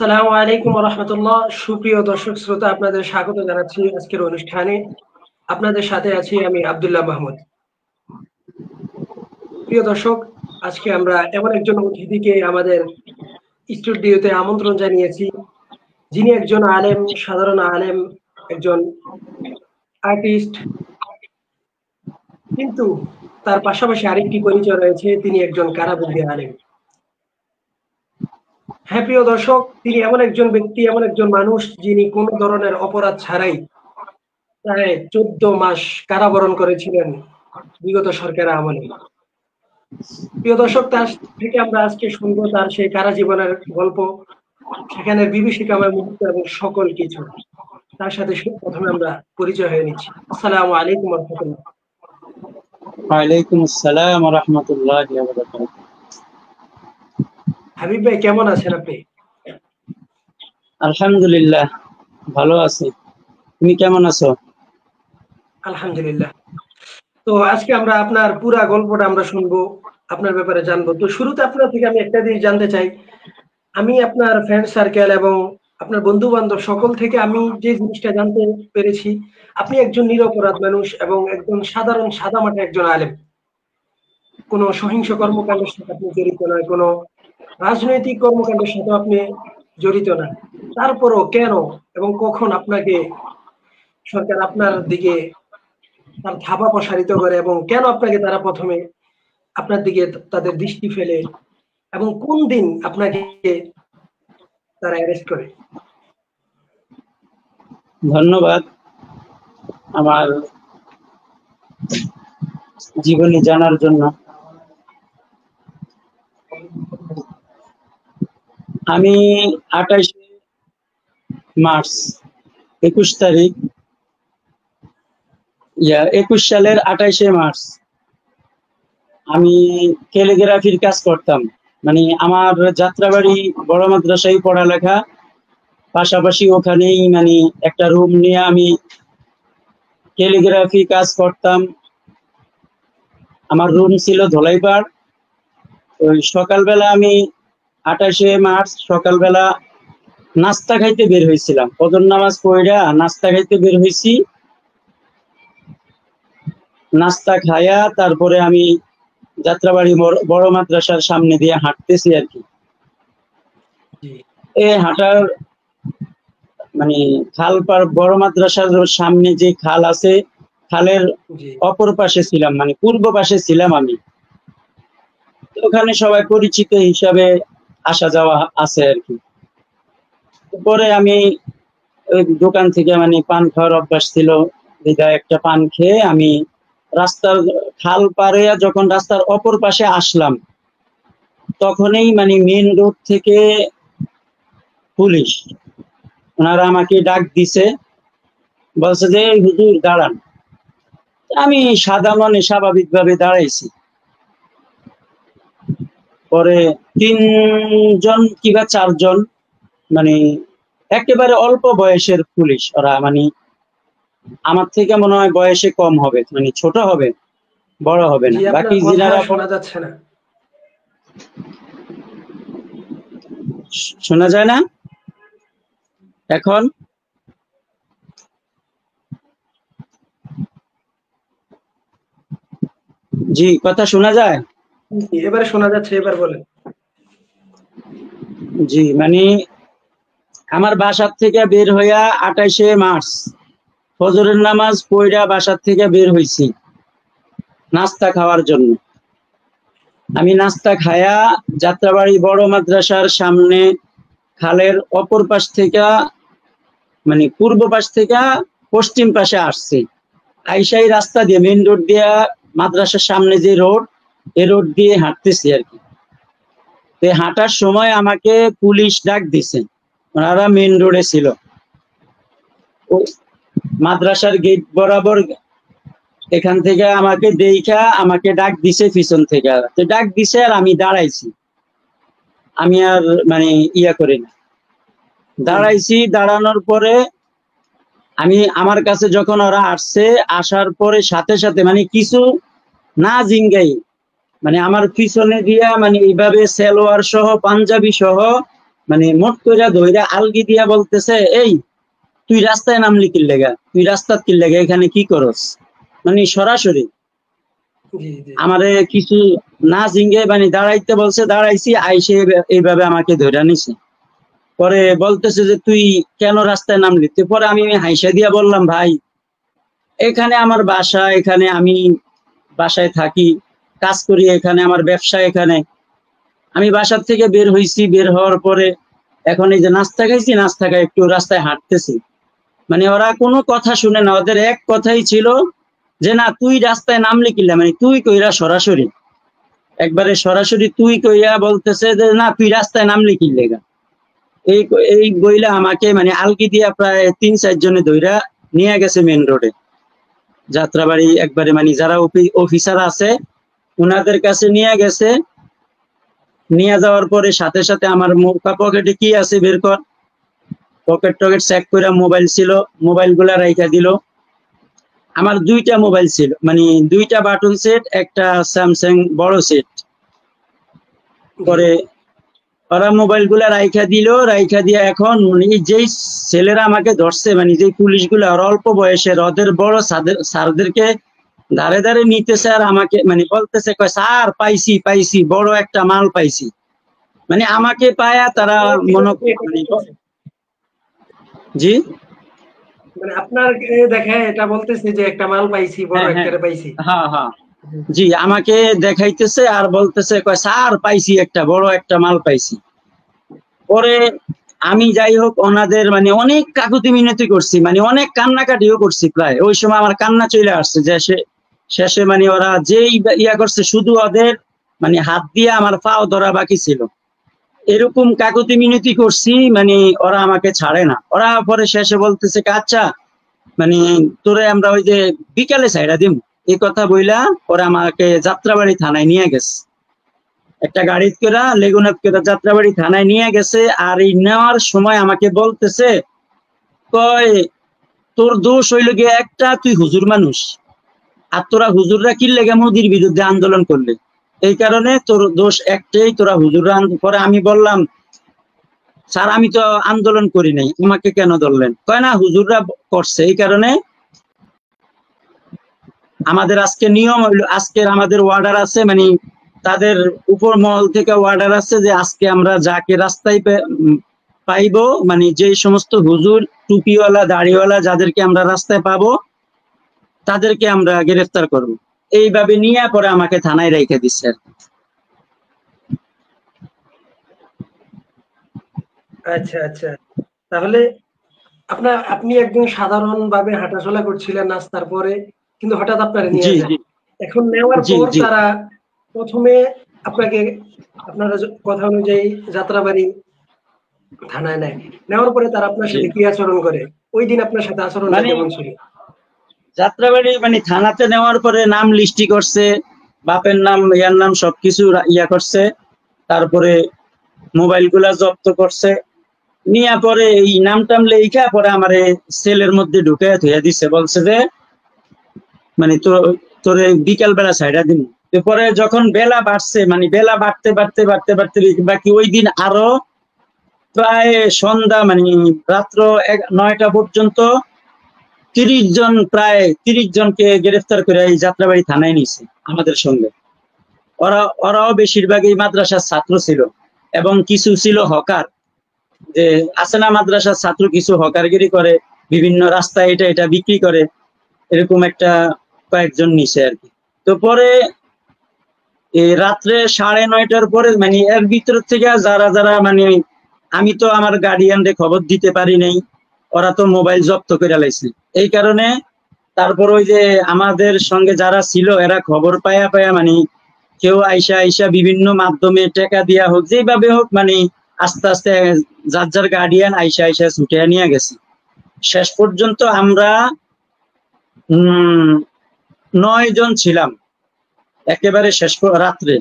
আসসালামু আলাইকুম ওয়া রাহমাতুল্লাহ। সুপ্রিয় দর্শক শ্রোতা, আপনাদের স্বাগত জানাচ্ছি আজকের অনুষ্ঠানে। আপনাদের সাথে আছি আমি আব্দুল্লাহ মাহমুদ। প্রিয় দর্শক, আজকে আমরা এমন একজন অতিথিকে আমাদের স্টুডিওতে আমন্ত্রণ জানিয়েছি, যিনি একজন আলেম, সাধারণ আলেম, একজন আর্টিস্ট, কিন্তু তার পাশাপাশি আরেকটি পরিচয় রয়েছে, তিনি একজন কারাবন্দী আলেম। হ্যাঁ প্রিয় দর্শক, তিনি এমন একজন ব্যক্তি, এমন একজন মানুষ, যিনি কোনো ধরনের অপরাধ ছাড়াই প্রায় 14 মাস কারাবরণ করেছিলেন বিগত সরকারের আমলে। প্রিয় দর্শক, তার থেকে আমরা আজকে শুনবো তার সেই কারা জীবনের গল্প, সেখানের বিভীষিকাময় মুহূর্ত এবং সকল কিছু। তার সাথে প্রথমে আমরা পরিচয় হয়ে নিচ্ছি। আসসালামু আলাইকুম ওয়া রাহমাতুল্লাহ। ওয়ালাইকুম আসসালাম ওয়া রাহমাতুল্লাহি ওয়া বারাকাতুহু। হাবিব ভাই, কেমন আছেন আপনি? আলহামদুলিল্লাহ, ভালো আছি। তুমি কেমন আছো? আলহামদুলিল্লাহ। তো আজকে আমরা আপনার পুরা গল্পটা আমরা শুনবো, আপনার ব্যাপারে জানবো। তো শুরুতে আপনার থেকে আমি একটা জিনিস জানতে চাই। আমি আপনার ফ্রেন্ড সার্কেল এবং আপনার বন্ধু বান্ধব সকল থেকে আমি যে জিনিসটা জানতে পেরেছি, আপনি একজন নিরপরাধ মানুষ এবং একজন সাধারণ সাদামাটা একজন আলেম। কোনো সহিংস কর্মকাণ্ডের সাথে আপনি জড়িত নয়, কোনো রাজনৈতিক কর্মকাণ্ডের সাথে আপনি জড়িত না। তারপরও কেন এবং কখন আপনাকে সরকার আপনার দিকে তার থাবা প্রসারিত করে এবং কেন আপনাকে তারা প্রথমে আপনার দিকে তাদের দৃষ্টি ফেলে এবং কোন দিন আপনাকে তারা অ্যারেস্ট করে? ধন্যবাদ আমার জীবনী জানার জন্য। আমি 28 মার্চ 21 তারিখ 21 সালের 28 মার্চ আমি ক্যালিগ্রাফির কাজ করতাম। মানে আমার যাত্রাবাড়ি বড় মাদ্রাসায় পড়ালেখা, পাশাপাশি ওখানেই মানে একটা রুম নিয়ে আমি ক্যালিগ্রাফি কাজ করতাম। আমার রুম ছিল ধলাইপাড়। ওই সকালবেলা আমি 28 মার্চ সকালবেলা নাস্তা খাইতে বের হয়েছিলাম, ফজর নামাজ পড়া নাস্তা খাইতে বের হয়েছি। নাস্তা খায়া তারপরে আমি যাত্রাবাড়ি বড় মাদ্রাসার সামনে দিয়ে হাঁটতেছি আর কি। এই হাঁটার মানে খাল পার বড় মাদ্রাসার সামনে যে খাল আছে, খালের অপর পাশে ছিলাম, মানে পূর্ব পাশে ছিলাম আমি। ওখানে সবাই পরিচিত হিসাবে আসা যাওয়া আছে আর কি। পরে আমি ওই দোকান থেকে মানে পান খাওয়ার অভ্যাস ছিল, বিধায় একটা পান খেয়ে আমি রাস্তার খাল পারে যখন রাস্তার অপর পাশে আসলাম, তখনই মানে মেন রোড থেকে পুলিশ ওনারা আমাকে ডাক দিছে, বলছে যে হুজুর দাঁড়ান। আমি সাদা মনে স্বাভাবিকভাবে দাঁড়াইছি। পরে 3জন কিংবা 4জন মানে একেবারে অল্প বয়সের পুলিশ, ওরা মানে আমার থেকে মনে হয় বয়সে কম হবে, মানে ছোট হবে, বড় হবে না। বাকি যিনারা শোনা যাচ্ছে না, শোনা যায় না এখন? জি, কথা শোনা যায়? এবারে শোনা যাচ্ছে, এবার বলেন। জি, মানে আমার বাসার থেকে বের হইয়া 28 মার্চ ফজরের নামাজ পড়া বাসার থেকে বের হইছি নাস্তা খাওয়ার জন্য। আমি নাস্তা খায়া যাত্রাবাড়ি বড় মাদ্রাসার সামনে খালের অপর পাশ থেকে মানে পূর্ব পাশ থেকে পশ্চিম পাশে আসছি। আইসাই রাস্তা দিয়ে মেন রোড দিয়ে মাদ্রাসার সামনে যে রোড, এই রোড দিয়ে হাঁটতেছি আর কি। তো হাঁটার সময় আমাকে পুলিশ ডাক দিছে, ওনারা মেন রোডে ছিল। মাদ্রাসার গেট বরাবর এখান থেকে আমাকে দেখা আমাকে ডাক দিছে পিছন থেকে। তো ডাক দিছে আর আমি দাঁড়াইছি, আমি আর মানে ইয়া করি না, দাঁড়াইছি। দাঁড়ানোর পরে আমি আমার কাছে যখন ওরা আসছে, আসার পরে সাথে সাথে মানে কিছু না জিঙ্গাই মানে আমার পিছনে দিয়া মানে এইভাবে সালোয়ার সহ পাঞ্জাবি সহ মানে মোট কইরা ধইরা আলগি দিয়া বলতেছে, এই তুই রাস্তায় নামলি কি লেগা, তুই রাস্তাত কি লেগা, এখানে কি করস, মানে সরাসরি জি জি আমারে কিছু না জিঙ্গে মানে দাঁড়াইতে বলছে, দাঁড়াইছি, আইসে এইভাবে আমাকে ধইরা নিছে। পরে বলতেছে যে তুই কেন রাস্তায় নামলি, তো পরে আমি হাইসা দিয়া বললাম, ভাই এখানে আমার বাসা, এখানে আমি বাসায় থাকি, কাজ করি, এখানে আমার ব্যবসা, এখানে আমি বাসার থেকে বের হইছি, বের হওয়ার পরে এখন এই যে নাস্তা খাইছি, নাস্তা খাই একটু রাস্তায় হাঁটতেছি। মানে ওরা কোনো কথা শুনে না, ওদের এক কথাই ছিল যে না তুই রাস্তায় নামলি কিল্লা, মানে তুই কইরা সরাসরি, একবারে সরাসরি তুই কইয়া বলতেছে যে না তুই রাস্তায় নামলি কি লেগা। এই এই বইলা আমাকে মানে আলগি দিয়া প্রায় 3-4 জনে ধইরা নিয়ে গেছে মেন রোডে যাত্রাবাড়ি, একবারে মানে যারা অফিসার আছে উনাদের কাছে নিয়ে গেছে। নিয়ে যাওয়ার পরে সাথে সাথে আমার পকেটে কি আছে বের কর, পকেট টকেট চেক করে মোবাইল ছিল, মোবাইল গুলা রাইখা দিল। আমার 2টা মোবাইল ছিল, মানে 2টা বাটন সেট, একটা স্যামসাং বড় সেট। পরে ওরা মোবাইল গুলা রাইখা দিল, রাইখা দিয়ে এখন মানে যেই ছেলেরা আমাকে ধরছে, মানে যেই পুলিশ গুলা ওরা অল্প বয়সের, ওদের বড় স্যারদেরকে ধারে ধারে নিতেছে আর আমাকে মানে বলতেছে, কয় স্যার পাইছি পাইছি, বড় একটা মাল পাইছি। মানে আমাকে পায়া তারা মনে মানে জি মানে আপনার দেখে এটা বলতেছে যে একটা মাল পাইছি, বড় হ্যাঁ হ্যাঁ একটা পাইছি। হ্যাঁ হ্যাঁ জি, আমাকে দেখাইতেছে আর বলতেছে, কয় স্যার পাইছি একটা বড় একটা মাল পাইছি। পরে আমি যাই হোক ওনাদের মানে অনেক কাকুতি মিনতি করছি, মানে অনেক কান্নাকাটিও করছি, প্রায় ওই সময় আমার কান্না চলে আসছে যে শেষে মানে ওরা যেই ইয়া করছে, শুধু ওদের মানে হাত দিয়ে আমার পাও ধরা বাকি ছিল, এরকম কাকুতি মিনতি করছি, মানে ওরা আমাকে ছাড়ে না। ওরা পরে শেষে বলতেছে, আচ্ছা মানে তোরে আমরা ওই যে বিকালে ছাইড়া দিম, এই কথা বইলা ওরা আমাকে যাত্রাবাড়ি থানায় নিয়ে গেছে, একটা গাড়িতে করে লেগুনাথ করে যাত্রাবাড়ি থানায় নিয়ে গেছে। আর এই নেওয়ার সময় আমাকে বলতেছে, কয় তোর দোষ হইল গিয়ে একটা, তুই হুজুর মানুষ, আর তোরা হুজুররা কি লেগে মোদির বিরুদ্ধে আন্দোলন করলে, এই কারণে তোর দোষ একটাই, তোরা হুজুররা। পরে আমি বললাম, স্যার আমি তো আন্দোলন করি নাই, আমাকে কেন ধরলেন? কয় না হুজুররা করছে, এই কারণে আমাদের আজকে নিয়ম হইলো, আজকের আমাদের অর্ডার আছে, মানে তাদের উপর মহল থেকে অর্ডার আছে যে আজকে আমরা যাকে রাস্তায় পাইবো, মানে যে সমস্ত হুজুর টুপিওয়ালা দাড়িওয়ালা যাদেরকে আমরা রাস্তায় পাবো তাদেরকে আমরা গ্রেফতার করব। এইভাবে নিয়ে পরে আমাকে থানায় রেখে দিচ্ছে। আচ্ছা আচ্ছা, তাহলে আপনি একদম সাধারণ ভাবে হাঁটাচলা করছিলেন নাস্তার পরে, কিন্তু হঠাৎ আপনারা জি নিয়ে যায়। জি এখন নেওয়ার জি পর জি তারা প্রথমে আপনাকে, আপনারা কথা অনুযায়ী যাত্রাবাড়ি থানায় নেয়। নেওয়ার পরে তারা আপনার জি সাথে কি আচরণ করে? ওই দিন আপনার সাথে আচরণটা মানে কেমন ছিল? যাত্রাবাড়ি মানে থানাতে নেওয়ার পরে নাম লিস্টি করছে, বাপের নাম ইয়ার নাম সবকিছু ইয়া করছে, তারপরে মোবাইল গুলা জব্দ করছে, নিয়ে পরে এই নাম টাম লেখা পরে আমারে সেলের মধ্যে ঢুকে ধুয়ে দিছে, বলছে যে মানে তোরে বিকাল বেলা ছাইড়া দিন। পরে যখন বেলা বাড়ছে, মানে বেলা বাড়তে বাড়তে বাড়তে বাড়তে বাকি ওই দিন আরো প্রায় সন্ধ্যা মানে রাত্র 9টা পর্যন্ত 30 জন, প্রায় 30 জনকে গ্রেফতার করে এই যাত্রাবাড়ি থানায় নিছে আমাদের সঙ্গে। ওরাও বেশিরভাগই মাদ্রাসার ছাত্র ছিল এবং কিছু ছিল হকার, যে আছে না মাদ্রাসার ছাত্র কিছু হকারগিরি করে, বিভিন্ন রাস্তায় এটা এটা বিক্রি করে, এরকম একটা কয়েকজন নিছে আর কি। তো পরে রাত্রে 9:30টার পরে মানে এর ভিতর থেকে যারা যারা মানে আমি তো আমার গার্ডিয়ানরে খবর দিতে পারি নাই, ওরা তো মোবাইল জব্দ করে লাইছে, এই কারণে তারপর ওই যে আমাদের সঙ্গে যারা ছিল এরা খবর পায়া পায়া মানে কেউ আইসা আইসা বিভিন্ন মাধ্যমে টাকা দিয়া হোক যেভাবে হোক, মানে আস্তে আস্তে যার যার গার্ডিয়ান আইসা আইসা ছুটে নিয়ে গেছে। শেষ পর্যন্ত আমরা 9 জন ছিলাম, একেবারে শেষ রাত্রে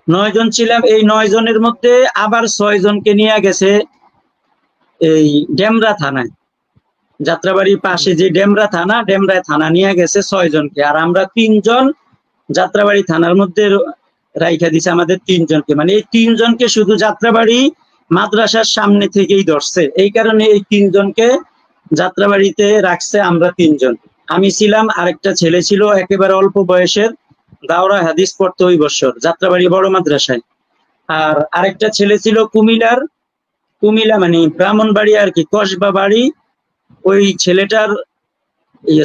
9 জন ছিলাম। এই 9 জনের মধ্যে আবার 6 জনকে নিয়ে গেছে এই ডেমরা থানায়, যাত্রাবাড়ির পাশে যে ডেমরা থানা, ডেমরা থানা নিয়ে গেছে 6 জনকে, আর আমরা 3 জন যাত্রাবাড়ি থানার মধ্যে রাইখা দিছে আমাদের 3 জনকে। মানে এই 3 জনকে শুধু যাত্রাবাড়ি মাদ্রাসার সামনে থেকেই ধরছে, এই কারণে এই তিনজনকে যাত্রাবাড়িতে রাখছে। আমরা তিনজন, আমি ছিলাম, আরেকটা ছেলে ছিল একেবারে অল্প বয়সের, দাওরা হাদিস পড়তো ওই বছর যাত্রাবাড়ি বড় মাদ্রাসায়। আর আরেকটা ছেলে ছিল কুমিল্লা মানে ব্রাহ্মণবাড়ি আর কি, কসবা বাড়ি। ওই ছেলেটার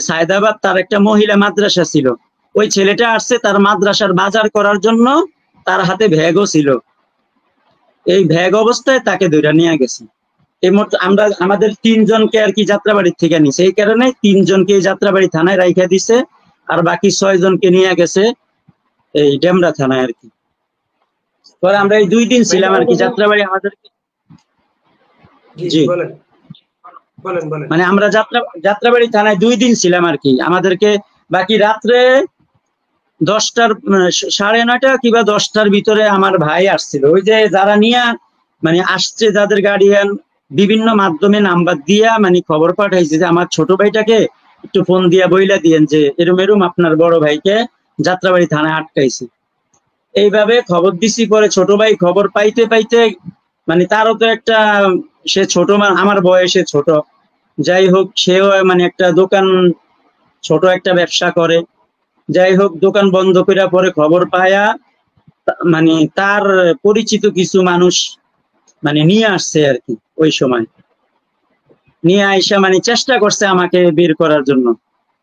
সায়দাবাদ তার একটা মহিলা মাদ্রাসা ছিল, ওই ছেলেটা আসছে তার মাদ্রাসার বাজার করার জন্য, তার হাতে ব্যাগও ছিল। এই ব্যাগ অবস্থায় তাকে ধরে নিয়ে গেছে। এই মোট আমরা আমাদের তিনজনকে আর কি যাত্রাবাড়ির থেকে নিছে, এই কারণে তিনজনকে যাত্রাবাড়ি থানায় রাইখা দিছে, আর বাকি 6 জনকে নিয়ে গেছে এই ডেমরা থানায় আর কি। পরে আমরা এই 2 দিন ছিলাম আর কি যাত্রাবাড়ি। আমাদের জি বলেন বলেন বলেন। মানে আমরা যাত্রাবাড়ি থানায় 2 দিন ছিলাম আর কি। আমাদেরকে বাকি রাত্রে 10টার 9:30 কিংবা 10টার ভিতরে আমার ভাই আসছিল, ওই যে যারা নিয়ে মানে আসছে, যাদের গার্ডিয়ান বিভিন্ন মাধ্যমে নাম্বার দিয়া মানে খবর পাঠাইছে যে আমার ছোট ভাইটাকে একটু ফোন দিয়া বইলা দিয়েন যে এরম আপনার বড় ভাইকে যাত্রাবাড়ি থানায় আটকাইছে। এইভাবে খবর দিছি। পরে ছোট ভাই খবর পাইতে পাইতে মানে তারও তো একটা, সে ছোট, আমার বয়সে ছোট, যাই হোক সেও মানে একটা দোকান, ছোট একটা ব্যবসা করে, যাই হোক দোকান বন্ধ করে পরে খবর পায়া মানে তার পরিচিত কিছু মানুষ মানে নিয়ে আসছে আর কি। ওই সময় নিয়ে আইসা মানে চেষ্টা করছে আমাকে বের করার জন্য।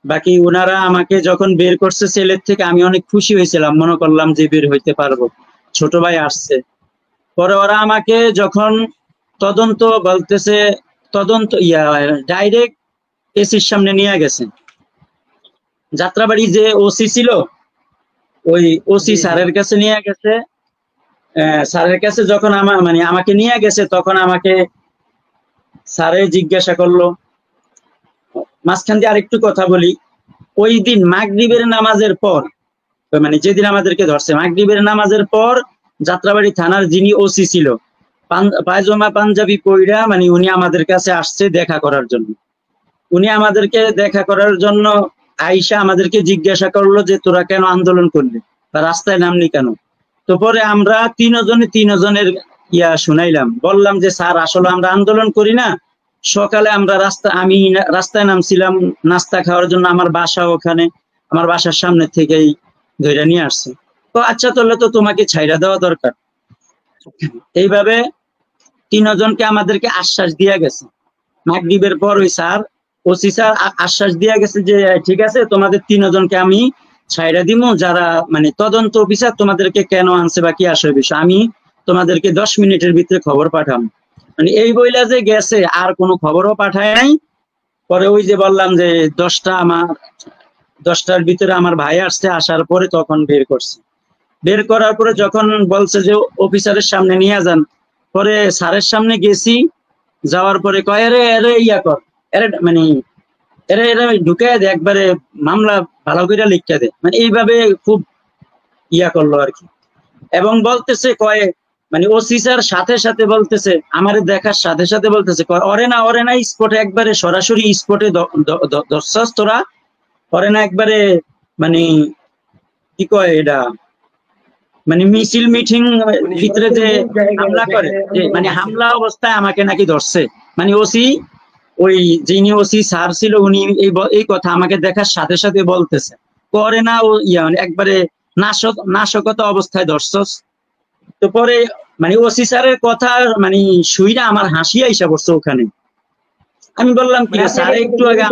বাকি ওনারা আমাকে যখন বের করছে সেলের থেকে, আমি অনেক খুশি হয়েছিলাম, মনে করলাম যে বের হইতে পারবো, ছোট ভাই আসছে। পরে ওরা আমাকে যখন তদন্ত বলতেছে, তদন্ত ডাইরেক্ট এসির সামনে নিয়ে গেছে। যাত্রাবাড়ি যে ওসি ছিল, ওই ওসি স্যারের কাছে নিয়ে গেছে। স্যারের কাছে যখন আমাকে নিয়ে গেছে, তখন আমাকে স্যারে জিজ্ঞাসা করলো। মাঝখান দিয়ে আরেকটু কথা বলি, ওই দিন মাগরিবের নামাজের পর, মানে যেদিন আমাদেরকে ধরছে মাগরিবের নামাজের পর, যাত্রাবাড়ি থানার যিনি ওসি ছিল পায়জামা পাঞ্জাবি পইরা মানে উনি আমাদের কাছে আসছে দেখা করার জন্য। উনি আমাদেরকে দেখা করার জন্য আইসা আমাদেরকে জিজ্ঞাসা করলো যে তোরা কেন আন্দোলন করলি বা রাস্তায় নামলি কেন। তো পরে আমরা তিনজনের শুনাইলাম, বললাম যে স্যার আসলে আমরা আন্দোলন করি না, সকালে আমরা আমি রাস্তায় নামছিলাম নাস্তা খাওয়ার জন্য, আমার বাসা ওখানে, আমার বাসার সামনে থেকেই ধরে নিয়ে আসছে। তো আচ্ছা তাহলে তো তোমাকে ছাইরা দেওয়া দরকার। এইভাবে তিনজনকে আমাদেরকে আশ্বাস দিয়া গেছে মাগরিবের পর। ওই স্যার ওসি স্যার আশ্বাস দিয়া গেছে যে ঠিক আছে তোমাদের তিনজনকে আমি ছাইরা দিমু, যারা মানে তদন্ত অফিসার তোমাদেরকে কেন আনছে বা কি আসে বিষয় আমি তোমাদেরকে 10 মিনিটের ভিতরে খবর পাঠাম। মানে এই বইলা যে গেছে, আর কোনো খবরও পাঠায় নাই। পরে ওই যে বললাম যে 10টার ভিতরে আমার ভাই আসছে, আসার পরে তখন বের করছে। বের করার পরে যখন বলছে যে অফিসারের সামনে নিয়ে যান, পরে স্যারের সামনে গেছি, যাওয়ার পরে কয় এরে ইয়া কর, মানে এরা ঢুকে দে, একবারে মামলা ভালো করে লিখে দে, মানে এইভাবে খুব করলো আর কি। এবং বলতেছে কয় মানে ওসি স্যার সাথে সাথে বলতেছে, আমারে দেখার সাথে সাথে বলতেছে ওরে না স্পটে, একবারে সরাসরি স্পটে দর্শাস তোরা, ওরে না একবারে মানে কি কয় এটা, মানে মিছিল মিটিং ভিতরে যে হামলা করে, মানে হামলা অবস্থায় আমাকে নাকি ধরছে। মানে ওই যিনি ওসি স্যার ছিল উনি এই কথা আমাকে দেখার সাথে সাথে বলতেছে, করে না ও একবারে নাশকতা অবস্থায় ধরছস। তো পরে মানে ওসি স্যারের কথা মানে শুইরা আমার হাসি আইসা পড়ছে ওখানে। আমি বললাম কি স্যার একটু আগে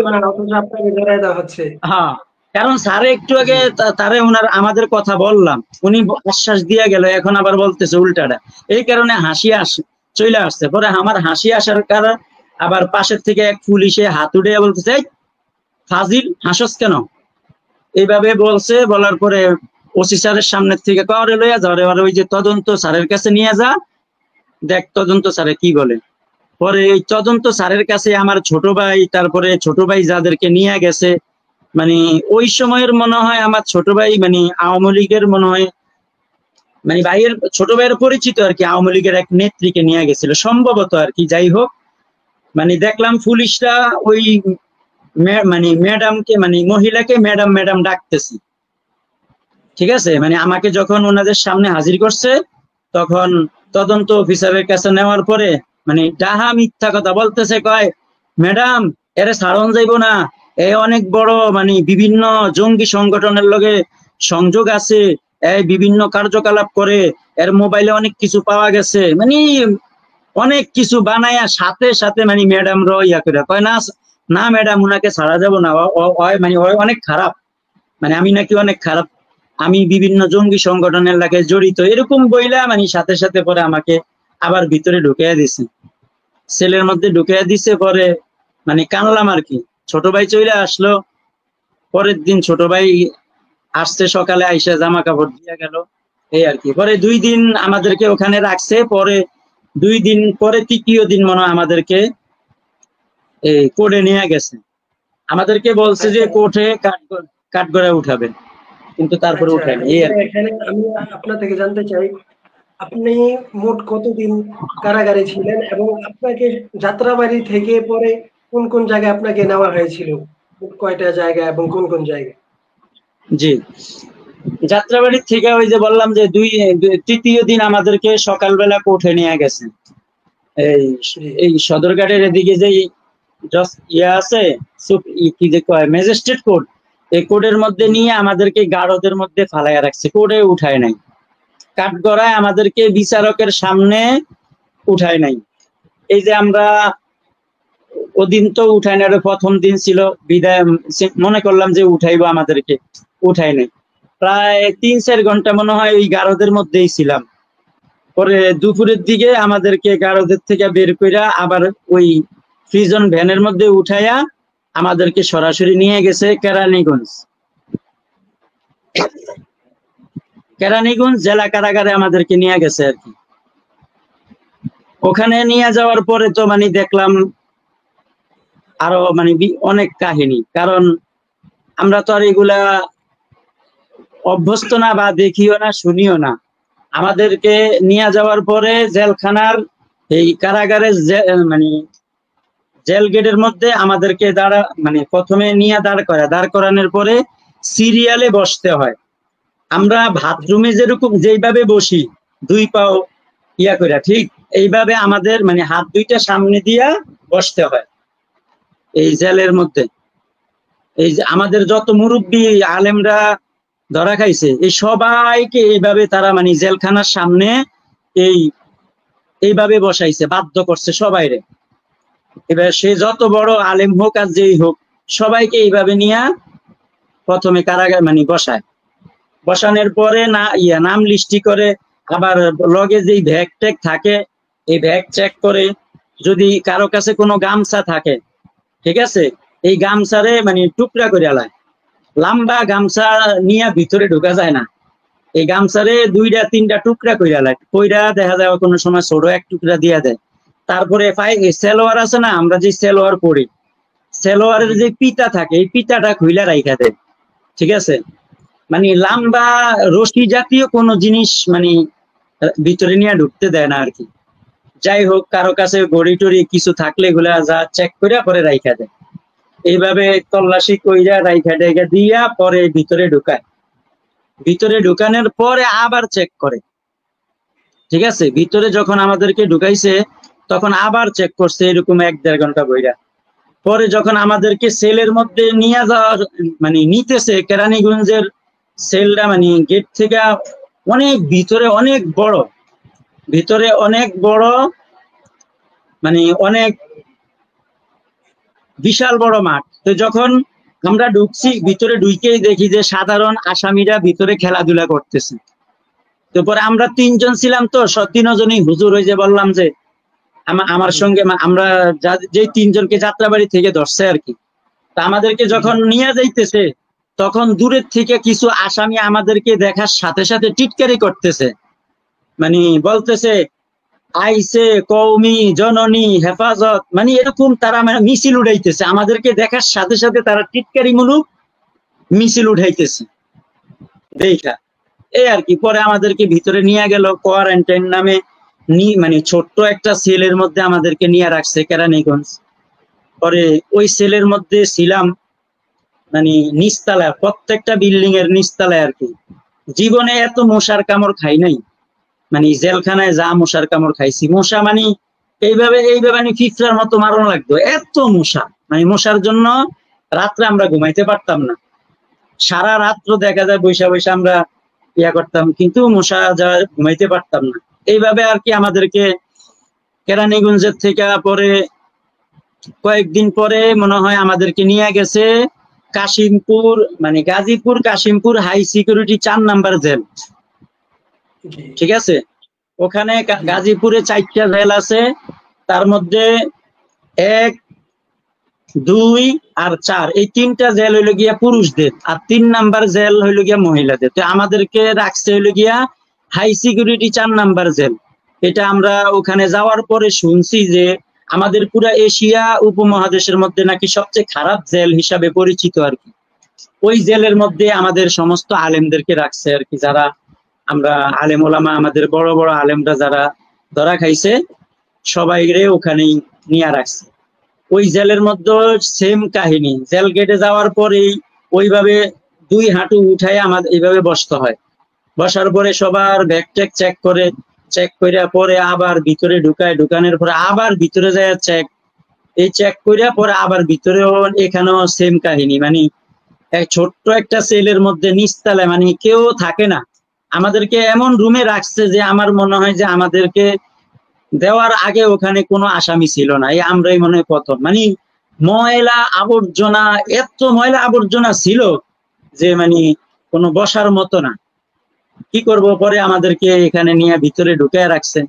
হ্যাঁ, কারণ স্যারে একটু আগে তারে ওনার আমাদের কথা বললাম, উনি আশ্বাস দিয়ে গেল, এখন আবার বলতেছে উল্টাটা। এই কারণে হাসি চলে আসছে। পরে আমার হাসি আসার কারণ আবার পাশের থেকে এক পুলিশে হাত উঠে বলতেছে ফাজিল হাসস কেন, এইভাবে বলছে। বলার পরে ওসি স্যারের সামনে থেকে কারে লইয়া যাও, ওই যে তদন্ত স্যারের কাছে নিয়ে যা, দেখ তদন্ত স্যারে কি বলে। পরে এই তদন্ত স্যারের কাছে আমার ছোট ভাই, তারপরে ছোট ভাই যাদেরকে নিয়ে গেছে, মানে ওই সময়ের মনে হয় আমার ছোট ভাই মানে আওয়ামী লীগের মনে হয় মানে ভাইয়ের ছোট ভাইয়ের পরিচিত আর কি, আওয়ামী লীগের এক নেত্রীকে নিয়ে গেছিল সম্ভবত আর কি। যাই হোক মানে দেখলাম পুলিশরা ওই মানে ম্যাডামকে মানে মহিলাকে ম্যাডাম ডাকতেছি, ঠিক আছে। মানে আমাকে যখন ওনাদের সামনে হাজির করছে, তখন তদন্ত অফিসারের কাছে নেওয়ার পরে মানে ডাহা মিথ্যা কথা বলতেছে, কয় ম্যাডাম এরে ছাড়ন যাইবো না, এ অনেক বড় মানে বিভিন্ন জঙ্গি সংগঠনের লগে সংযোগ আছে, এই বিভিন্ন কার্যকলাপ করে, এর মোবাইলে অনেক কিছু পাওয়া গেছে, মানে অনেক কিছু বানায়া সাথে সাথে মানে ম্যাডাম র ইয়া করে কয় না, না ম্যাডাম উনাকে ছাড়া যাবো না, মানে অনেক খারাপ, মানে আমি নাকি অনেক খারাপ, আমি বিভিন্ন জঙ্গি সংগঠনের লাগে জড়িত, এরকম বইলা মানে সাথে সাথে পরে আমাকে আবার ভিতরে ঢুকিয়ে দিছে, সেলের মধ্যে ঢুকিয়ে দিছে। পরে মানে কানলাম আর কি। ছোট ভাই চলে আসলো, পরের দিন ছোট ভাই আসছে সকালে, আইসা জামা কাপড় দিয়ে গেল, এই আর কি। পরে 2 দিন আমাদেরকে ওখানে রাখছে, পরে 2 দিন পরে তৃতীয় দিন মনে হয় আমাদেরকে কোর্টে নিয়ে গেছে, আমাদেরকে বলছে যে আচ্ছা কোর্টে কাঠগড়ায় উঠাবেন, কিন্তু তারপরে আচ্ছা, উঠায়নি, এই আর কি। এখানে আমি আপনার থেকে জানতে চাই, আপনি মোট কতদিন কারাগারে ছিলেন এবং আপনাকে যাত্রাবাড়ি থেকে পরে কোন কোন জায়গায় আপনাকে নেওয়া হয়েছিল, মোট কয়টা জায়গা এবং কোন কোন জায়গায়? জি, যাত্রাবাড়ি থেকে ওই যে বললাম যে তৃতীয় দিন আমাদেরকে সকালবেলা কোর্টে নিয়ে গেছে, এই জি এই সদরঘাটের এদিকে যে ইয়া আছে, কি যে কয় ম্যাজিস্ট্রেট কোর্ট, এই কোর্টের মধ্যে জি নিয়ে আমাদেরকে গারদের মধ্যে ফালাইয়া রাখছে, কোর্টে উঠায় নাই, কাঠগড়ায় আমাদেরকে বিচারকের সামনে উঠায় নাই। এই যে আমরা ওদিন তো উঠায় নাই, প্রথম দিন ছিল বিদায়, মনে করলাম যে উঠাইবো আমাদেরকে, উঠায় নাই, প্রায় 3-4 ঘন্টা মনে হয় ওই গারদের মধ্যেই ছিলাম। পরে দুপুরের দিকে আমাদেরকে গারদের থেকে বের কইরা আবার ওই প্রিজন ভ্যানের মধ্যে উঠাইয়া আমাদেরকে সরাসরি নিয়ে গেছে কেরানীগঞ্জ, কেরানীগঞ্জ জেলা কারাগারে আমাদেরকে নিয়ে গেছে আর কি। ওখানে নিয়ে যাওয়ার পরে তো মানে দেখলাম আরো মানে অনেক কাহিনী, কারণ আমরা তো আর এগুলা অভ্যস্ত না, বা দেখিও না শুনিও না। আমাদেরকে নিয়ে যাওয়ার পরে জেলখানার এই কারাগারের মানে জেল গেটের মধ্যে আমাদেরকে মানে প্রথমে নিয়ে দাঁড় করানোর পরে সিরিয়ালে বসতে হয়। আমরা বাথরুমে যেরকম যেইভাবে বসি 2 পাও ইয়া করে, ঠিক এইভাবে আমাদের মানে হাত 2টা সামনে দিয়া বসতে হয় এই জেলের মধ্যে। এই যে আমাদের যত মুরব্বী আলেমরা ধরা খাইছে, এই সবাইকে এইভাবে তারা মানে জেলখানার সামনে এই এইভাবে বসাইছে, বাধ্য করছে সবাইরে। এবার সে যত বড় আলেম হোক আর যেই হোক, সবাইকে এইভাবে নিয়ে প্রথমে কারাগার মানে বসানোর পরে নাম লিস্টি করে, আবার লগে যেই ব্যাগ ট্যাগ থাকে এই ব্যাগ চেক করে, যদি কারো কাছে কোনো গামছা থাকে, ঠিক আছে, এই গামছারে মানে টুকরা করে আলায়, লম্বা গামছা নিয়ে ভিতরে ঢোকা যায় না, এই গামছারে 2-3টা টুকরা করে আলায়, কইরা দেখা যায় কোনো সময় ছোট এক টুকরা দিয়া দেয়। তারপরে সেলোয়ার আছে না, আমরা যে সেলোয়ার পরি, সেলোয়ারের যে পিতা থাকে এই পিতাটা খুইলা রাইখা দেয়, ঠিক আছে, মানে লম্বা রশি জাতীয় কোনো জিনিস মানে ভিতরে নিয়ে ঢুকতে দেয় না আর কি। যাই হোক, কারো কাছে ঘড়ি টড়ি কিছু থাকলে এগুলা যা চেক করে পরে রাইখা দেয়, এইভাবে তল্লাশি কইরা রাইখা টাইখা দিয়া পরে ভিতরে ঢুকায়, ভিতরে ঢুকানোর পরে আবার চেক করে, ঠিক আছে, ভিতরে যখন আমাদেরকে ঢুকাইছে তখন আবার চেক করছে এরকম 1-1.5 ঘন্টা বইরা। পরে যখন আমাদেরকে সেলের মধ্যে নিয়ে যাওয়ার মানে নিতেছে, কেরানীগঞ্জের সেলটা মানে গেট থেকে অনেক ভিতরে, অনেক বড়, ভিতরে অনেক বড়, মানে অনেক বিশাল বড় মাঠ। তো যখন আমরা ঢুকছি, ভিতরে ঢুকেই দেখি যে সাধারণ আসামিরা ভিতরে খেলাধুলা করতেছে। তো পরে আমরা 3 জন ছিলাম, তো 3 জনই হুজুর, ওই যে বললাম যে আমার সঙ্গে আমরা যে 3 জনকে যাত্রাবাড়ি থেকে ধরছে আর কি, তা আমাদেরকে যখন নিয়ে যাইতেছে তখন দূরের থেকে কিছু আসামি আমাদেরকে দেখার সাথে সাথে টিটকারি করতেছে, মানে বলতেছে আইসে কওমি জননী হেফাজত, মানে এরকম তারা মানে মিছিল উঠাইতেছে, আমাদেরকে দেখার সাথে সাথে তারা টিটকারি মূলক মিছিল উঠাইতেছে দেখা, এই আর কি। পরে আমাদেরকে ভিতরে নিয়ে গেল কোয়ারেন্টাইন নামে, মানে ছোট্ট একটা সেলের মধ্যে আমাদেরকে নিয়ে রাখছে কেরানীগঞ্জ। পরে ওই সেলের মধ্যে ছিলাম মানে নিচতলায়, প্রত্যেকটা বিল্ডিং এর নিচতলায় আর কি। জীবনে এত মশার কামড় খাই নাই, মানে জেলখানায় যা মশার কামড় খাইছি, মশা মানে এইভাবে মানে ফিফরার মতো মারণ লাগতো, এত মশা। মানে মশার জন্য রাত্রে আমরা ঘুমাইতে পারতাম না, সারা রাত্র দেখা যায় বৈশা বৈশা আমরা ইয়া করতাম, কিন্তু মশা যা ঘুমাইতে পারতাম না। এইভাবে আর কি আমাদেরকে কেরানীগঞ্জের থেকে পরে কয়েকদিন পরে মনে হয় আমাদেরকে নিয়ে গেছে কাশিমপুর, মানে Gazipur Kashimpur high security 4 number jail. ঠিক আছে, ওখানে গাজীপুরে 4টা জেল আছে, তার মধ্যে 1, 2 আর 4 এই 3টা জেল হইলো গিয়া পুরুষদের, আর 3 নাম্বার জেল হইলো গিয়া মহিলাদের। তো আমাদেরকে রাখছে হইলো গিয়া হাই সিকিউরিটি 4 নাম্বার জেল। এটা আমরা ওখানে যাওয়ার পরে শুনছি যে আমাদের পুরা এশিয়া উপমহাদেশের মধ্যে নাকি সবচেয়ে খারাপ জেল হিসাবে পরিচিত আর কি। ওই জেলের মধ্যে আমাদের সমস্ত আলেমদেরকে রাখছে আর কি, যারা আমরা আলেম ওলামা, আমাদের বড় বড় আলেমরা যারা ধরা খাইছে সবাইরে ওখানেই নিয়ে রাখছে। ওই জেলের মধ্যে সেম কাহিনী, জেল গেটে যাওয়ার পরেই ওইভাবে 2 হাঁটু উঠায় আমাদের এইভাবে বসতে হয়। বসার পরে সবার ব্যাগ ট্যাগ চেক করে, চেক করে পরে আবার ভিতরে ঢুকায়, ঢুকানোর পরে আবার ভিতরে যায় চেক, এই চেক করে পরে আবার ভিতরেও এখানেও সেম কাহিনী। মানে ছোট্ট একটা সেলের মধ্যে নিচতলায় মানে কেউ থাকে না, আমাদেরকে এমন রুমে রাখছে যে আমার মনে হয় যে আমাদেরকে দেওয়ার আগে ওখানে কোনো আসামি ছিল না, এই আমরাই মনে হয় প্রথম। মানে ময়লা আবর্জনা, এত ময়লা আবর্জনা ছিল যে মানে কোনো বসার মতো না। কি করব, পরে আমাদেরকে এখানে নিয়ে ভিতরে ঢুকায় রাখছে,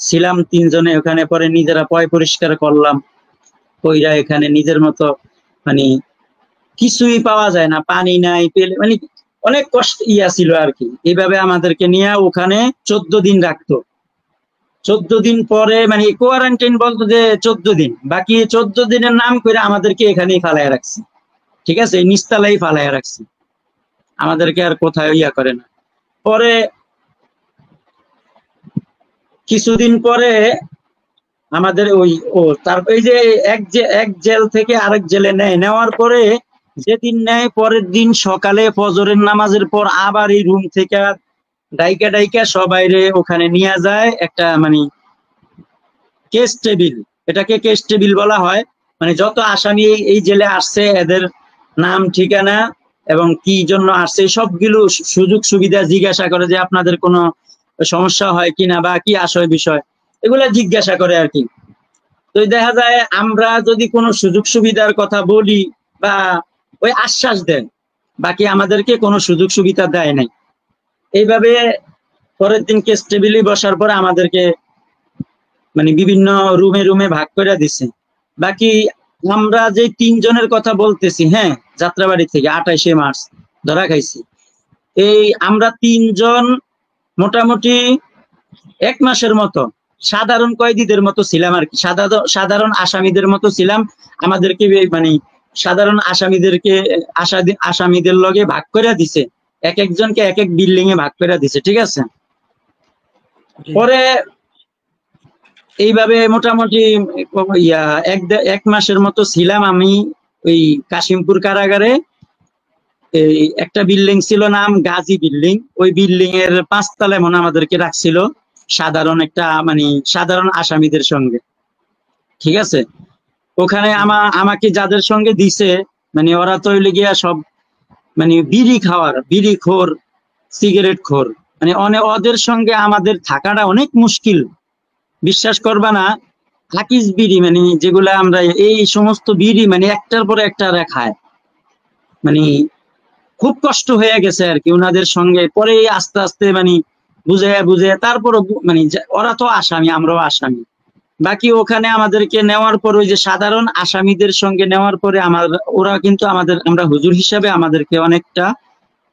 ছিলাম 3 জনে ওখানে। পরে নিজেরা পয় পরিষ্কার করলাম, কইরা এখানে নিজের মতো, মানে কিছুই পাওয়া যায় না, পানি নাই, পেলে মানে অনেক কষ্ট ছিল আর কি। এইভাবে আমাদেরকে নিয়ে ওখানে 14 দিন রাখতো। 14 দিন পরে মানে কোয়ারেন্টাইন বলতো যে 14 দিন, বাকি 14 দিনের নাম করে আমাদেরকে এখানেই ফালাইয়া রাখছে। ঠিক আছে, নিচতলাই ফালাইয়া রাখছে, আমাদেরকে আর কোথায় ইয়া করে না। পরে কিছুদিন পরে আমাদের তারপর এই যে এক জেল থেকে আরেক জেলে নেওয়ার পরে যেদিন নেয়, পরের দিন সকালে ফজরের নামাজের পর আবার এই রুম থেকে ডাইকা ডাইকা সবাইরে ওখানে নিয়ে যায় একটা মানে কেস টেবিল, এটাকে কেস টেবিল বলা হয়। মানে যত আসামি এই জেলে আসছে এদের নাম ঠিকানা এবং কি জন্য আসছে সবগুলো সুযোগ সুবিধা জিজ্ঞাসা করে, যে আপনাদের কোনো সমস্যা হয় কিনা বা কি আসয় বিষয়, এগুলা জিজ্ঞাসা করে আর কি। তো দেখা যায় আমরা যদি কোনো সুযোগ সুবিধার কথা বলি বা ওই আশ্বাস দেন, বাকি আমাদেরকে কোনো সুযোগ সুবিধা দেয় নাই। এইভাবে পরের দিন কেস টেবিলে বসার পরে আমাদেরকে মানে বিভিন্ন রুমে রুমে ভাগ করে দিছে। বাকি আমরা যে 3 জনের কথা বলতেছি, হ্যাঁ, যাত্রাবাড়ি থেকে 28শে মার্চ ধরা খাইছি, এই আমরা 3 জন মোটামুটি 1 মাসের মতো সাধারণ কয়েদিদের মতো ছিলাম আর কি, সাধারণ আসামিদের মতো ছিলাম। আমাদেরকে মানে সাধারণ আসামিদের লগে ভাগ করে দিছে, এক একজনকে এক এক বিল্ডিং এ ভাগ করে দিছে। ঠিক আছে, পরে এইভাবে মোটামুটি 1 মাসের মতো ছিলাম আমি ওই কাশিমপুর কারাগারে। এই একটা বিল্ডিং ছিল নাম গাজী বিল্ডিং, ওই বিল্ডিং এর 5 তলায় মনে আমাদেরকে রাখছিল সাধারণ একটা মানে সাধারণ আসামিদের সঙ্গে। ঠিক আছে, ওখানে আমাকে যাদের সঙ্গে দিছে মানে ওরা তো হইলে গিয়া সব মানে বিড়ি খোর, সিগারেট খোর, মানে ওদের সঙ্গে আমাদের থাকাটা অনেক মুশকিল। বিশ্বাস করবা না, হাকিস বিড়ি মানে যেগুলা আমরা এই সমস্ত বিড়ি মানে একটার পর একটা খায়, মানে খুব কষ্ট হয়ে গেছে আর কি ওনাদের সঙ্গে। পরে আস্তে আস্তে মানে বুঝে তারপর মানে ওরা তো আসামি, আমরাও আসামি। বাকি ওখানে আমাদেরকে নেওয়ার পর ওই যে সাধারণ আসামিদের সঙ্গে নেওয়ার পরে ওরা কিন্তু আমরা হুজুর হিসাবে আমাদেরকে অনেকটা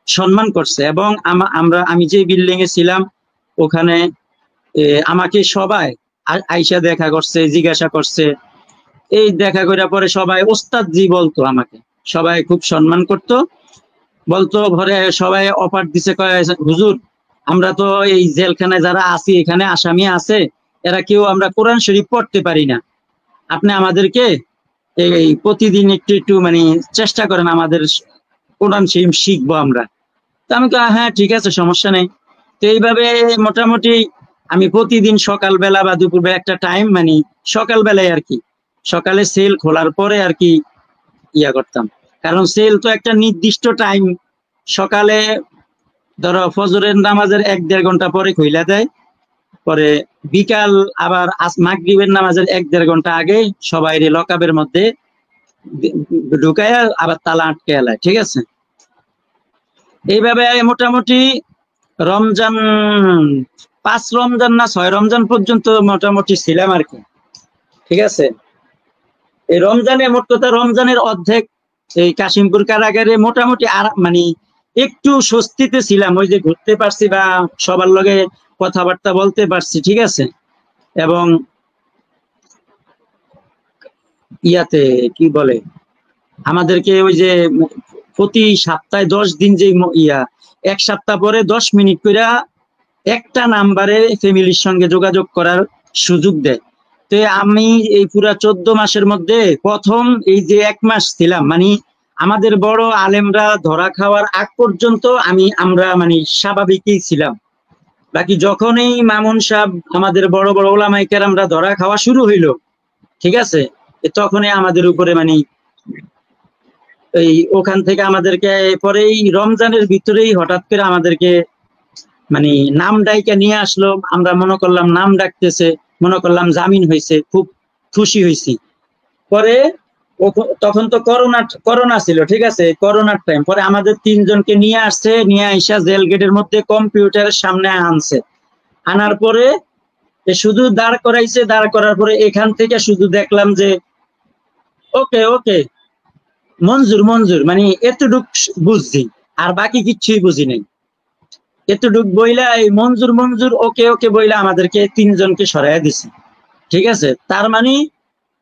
সম্মান করছে। এবং আমি যে বিল্ডিং এ ছিলাম ওখানে আমাকে সবাই আইসা দেখা করছে, জিজ্ঞাসা করছে। এই দেখা করার পরে সবাই ওস্তাদ জি বলতো আমাকে, সবাই খুব সম্মান করতো, বলতো ঘরে সবাই অফার দিছে, হুজুর আমরা তো এই জেলখানায় যারা আছি এখানে আসামি আছে, এরা কেউ আমরা কোরআন শরীফ পড়তে পারি না, আপনি আমাদেরকে এই প্রতিদিন একটু একটু মানে চেষ্টা করেন, আমাদের কোরআন শরীফ শিখবো আমরা। তো আমি হ্যাঁ ঠিক আছে, সমস্যা নেই। তো এইভাবে মোটামুটি আমি প্রতিদিন সকালবেলা বা দুপুরবেলা একটা টাইম মানে সকালবেলায় আর কি, সকালে সেল খোলার পরে আর কি ইয়া করতাম। কারণ সেল তো একটা নির্দিষ্ট টাইম, সকালে ধরো ফজরের নামাজের 1-1.5 ঘন্টা পরে খুইলা দেয়, পরে বিকাল আবার মাগরিবের নামাজের 1-1.5 ঘন্টা আগে সবাই লকআপের মধ্যে ঢুকায় আবার তালা আটকে এলায়, ঠিক আছে। এইভাবে মোটামুটি রমজান 5 রমজান না 6 রমজান পর্যন্ত মোটামুটি ছিলাম আর কি, ঠিক আছে। এই রমজানে মোট কথা রমজানের অর্ধেক এই কাশিমপুর কারাগারে মোটামুটি আর মানে একটু স্বস্তিতে ছিলাম, ওই যে ঘুরতে পারছি বা সবার লগে কথাবার্তা বলতে পারছি, ঠিক আছে। এবং ইয়াতে কি বলে আমাদেরকে ওই যে প্রতি সপ্তাহে 10 দিন যে ইয়া 1 সপ্তাহ পরে 10 মিনিট করে একটা নাম্বারে ফ্যামিলির সঙ্গে যোগাযোগ করার সুযোগ দেয়। তো আমি এই পুরা 14 মাসের মধ্যে প্রথম এই যে 1 মাস ছিলাম, মানে আমাদের বড় আলেমরা ধরা খাওয়ার আগ পর্যন্ত আমরা মানে স্বাভাবিকই ছিলাম। বাকি যখন এই মামুন সাহেব আমাদের বড় বড় ওলামায়ে কেরামরা ধরা খাওয়া শুরু হইলো, ঠিক আছে, তখনই আমাদের উপরে মানে এই ওখান থেকে আমাদেরকে পরে এই রমজানের ভিতরেই হঠাৎ করে আমাদেরকে মানে নাম ডাইকা নিয়ে আসলো। আমরা মনে করলাম নাম ডাকতেছে, মনে করলাম জামিন হয়েছে, খুব খুশি হয়েছি। পরে তখন তো করোনা ছিল, ঠিক আছে, করোনার টাইম। পরে আমাদের 3 জনকে নিয়ে আসছে, নিয়ে আইসা জেল গেটের মধ্যে কম্পিউটারের সামনে আনছে। আনার পরে শুধু দাঁড় করাইছে, দাঁড় করার পরে এখান থেকে শুধু দেখলাম যে ওকে ওকে মঞ্জুর মঞ্জুর, মানে এতটুক বুঝছি, আর বাকি কিচ্ছুই বুঝি নাই। এতটুক বইলা এই মঞ্জুর মঞ্জুর ওকে ওকে বইলা আমাদেরকে 3 জনকে সরাইয়া দিছে, ঠিক আছে। তার মানে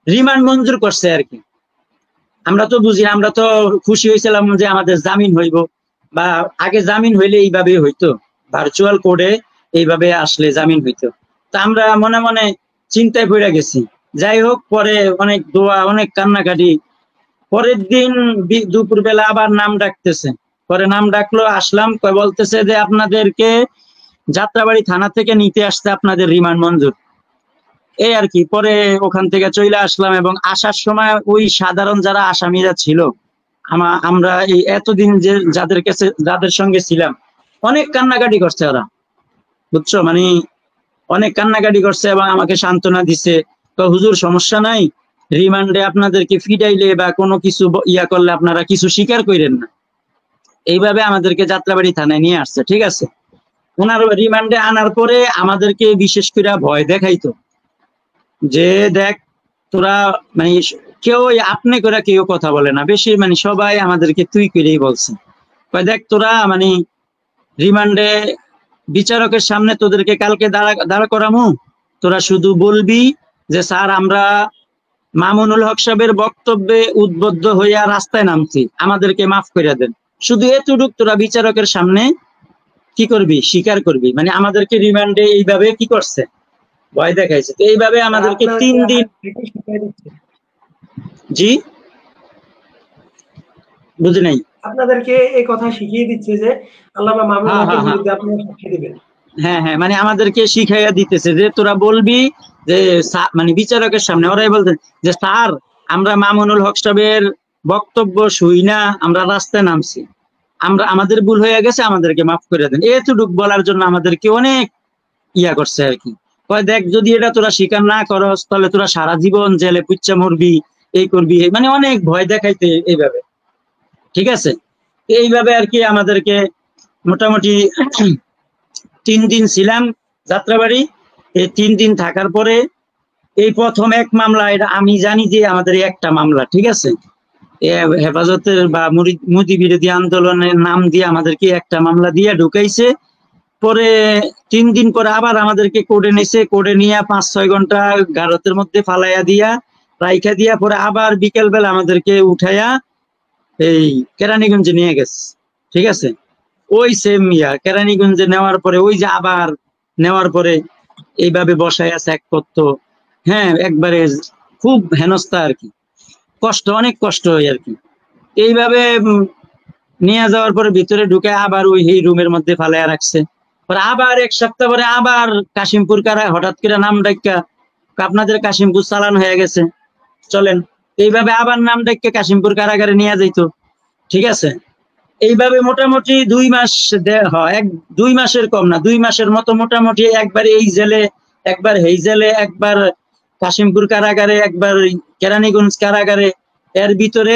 রিমান্ড মঞ্জুর করছে আর কি। আমরা তো বুঝি, আমরা তো খুশি হয়েছিলাম যে আমাদের জামিন হইব, বা আগে জামিন হইলে এইভাবে হইতো, ভার্চুয়াল কোডে এইভাবে আসলে জামিন হইতো। তা আমরা মনে মনে চিন্তায় পড়ে গেছি। যাই হোক, পরে অনেক দোয়া, অনেক কান্নাকাটি। পরের দিন দুপুরবেলা আবার নাম ডাকতেছে, পরে নাম ডাকলো, আসলাম, বলতেছে যে আপনাদেরকে যাত্রাবাড়ি থানা থেকে নিতে আসতে, আপনাদের রিমান্ড মঞ্জুর, এই আর কি। পরে ওখান থেকে চলে আসলাম, এবং আসার সময় ওই সাধারণ যারা আসামিরা ছিল, আমরা এই এতদিন যে যাদের সঙ্গে ছিলাম, অনেক কান্নাকাটি করছে ওরা, বুঝছো, মানে অনেক কান্নাকাটি করছে এবং আমাকে সান্ত্বনা দিছে। তো হুজুর সমস্যা নাই, রিমান্ডে আপনাদেরকে ফিরাইলে বা কোনো কিছু ইয়া করলে আপনারা কিছু স্বীকার করেন না, এইভাবে আমাদেরকে যাত্রাবাড়ি থানায় নিয়ে আসছে, ঠিক আছে। ওনার রিমান্ডে আনার পরে আমাদেরকে বিশেষ করে ভয় দেখাইতো যে দেখ তোরা, মানে কেউ আপনি করে কেউ কথা বলে না বেশি, মানে সবাই আমাদেরকে তুই করেই বলছে। দেখ তোরা মানে রিমান্ডে বিচারকের সামনে তোদেরকে কালকে দাঁড়া করামু, তোরা শুধু বলবি যে স্যার আমরা মামুনুল হক সাহেবের বক্তব্যে উদ্বুদ্ধ হইয়া রাস্তায় নামছি, আমাদেরকে মাফ করে দেন। শুধু এতটুক তোরা বিচারকের সামনে কি করবি, স্বীকার করবি। মানে আমাদেরকে রিমান্ডে এইভাবে কি করছে, ভয় দেখাইছে। তো এইভাবে আমাদেরকে 3 দিন। জি বুঝি নাই। আপনাদেরকে এই কথা শিখিয়ে দিচ্ছে যে আল্লামা মামুনুল হকের বিরুদ্ধে আপনারা সাক্ষী দিবেন। হ্যাঁ হ্যাঁ, মানে আমাদেরকে শিখাইয়া দিতেছে যে তোরা বলবি যে মানে বিচারকের সামনে ওরাই বলতে যে স্যার আমরা মামুনুল হক সাহেবের বক্তব্য শুই না, আমরা রাস্তায় নামছি, আমাদের ভুল হয়ে গেছে, আমাদেরকে মাফ করে দেন। এতটুক বলার জন্য আমাদেরকে অনেক ইয়া করছে আর কি। দেখ যদি এটা তোরা স্বীকার না করস তাহলে তোরা সারা জীবন জেলে পুচ্চা মরবি, এই করবি, মানে অনেক ভয় দেখাইতে এইভাবে, ঠিক আছে। এইভাবে আর কি আমাদেরকে মোটামুটি 3 দিন ছিলাম যাত্রাবাড়ি। এই 3 দিন থাকার পরে এই প্রথম 1 মামলা, এটা আমি জানি যে আমাদের একটা মামলা, ঠিক আছে, হেফাজতের বা মোদি বিরোধী আন্দোলনের নাম দিয়ে আমাদেরকে একটা মামলা দিয়ে ঢুকাইছে। পরে 3 দিন পরে আবার আমাদেরকে কোর্টে নিছে, কোর্টে নিয়ে 5-6 ঘন্টা গারতের মধ্যে ফালাইয়া দিয়া রাইখা দিয়া, পরে আবার বিকেল বেলা আমাদেরকে উঠাইয়া এই কেরানীগঞ্জে নিয়ে গেছে, ঠিক আছে। ওই সেম কেরানীগঞ্জে নেওয়ার পরে ওই যে আবার নেওয়ার পরে এইভাবে বসায় আছে এক করতো, হ্যাঁ, একবারে খুব হেনস্থা আর কি, কষ্ট, অনেক কষ্ট হয় আর কি। এইভাবে নিয়ে যাওয়ার পরে ভিতরে ঢুকে আবার ওই রুমের মধ্যে ফালাইয়া রাখছে। পরে আবার 1 সপ্তাহ পরে আবার কাশিমপুর কারা হঠাৎ করে নাম ডাক্কা আপনাদের কাশিমপুর চালান হয়ে গেছে, চলেন। এইভাবে আবার নাম ডাক্কা কাশিমপুর কারাগারে নিয়ে যাইতো। ঠিক আছে, এইভাবে মোটামুটি 2 মাস, হয় 2 মাসের কম না, 2 মাসের মতো মোটামুটি একবার এই জেলে, একবার এই জেলে, একবার কাশিমপুর কারাগারে, একবার কেরানীগঞ্জ কারাগারে। এর ভিতরে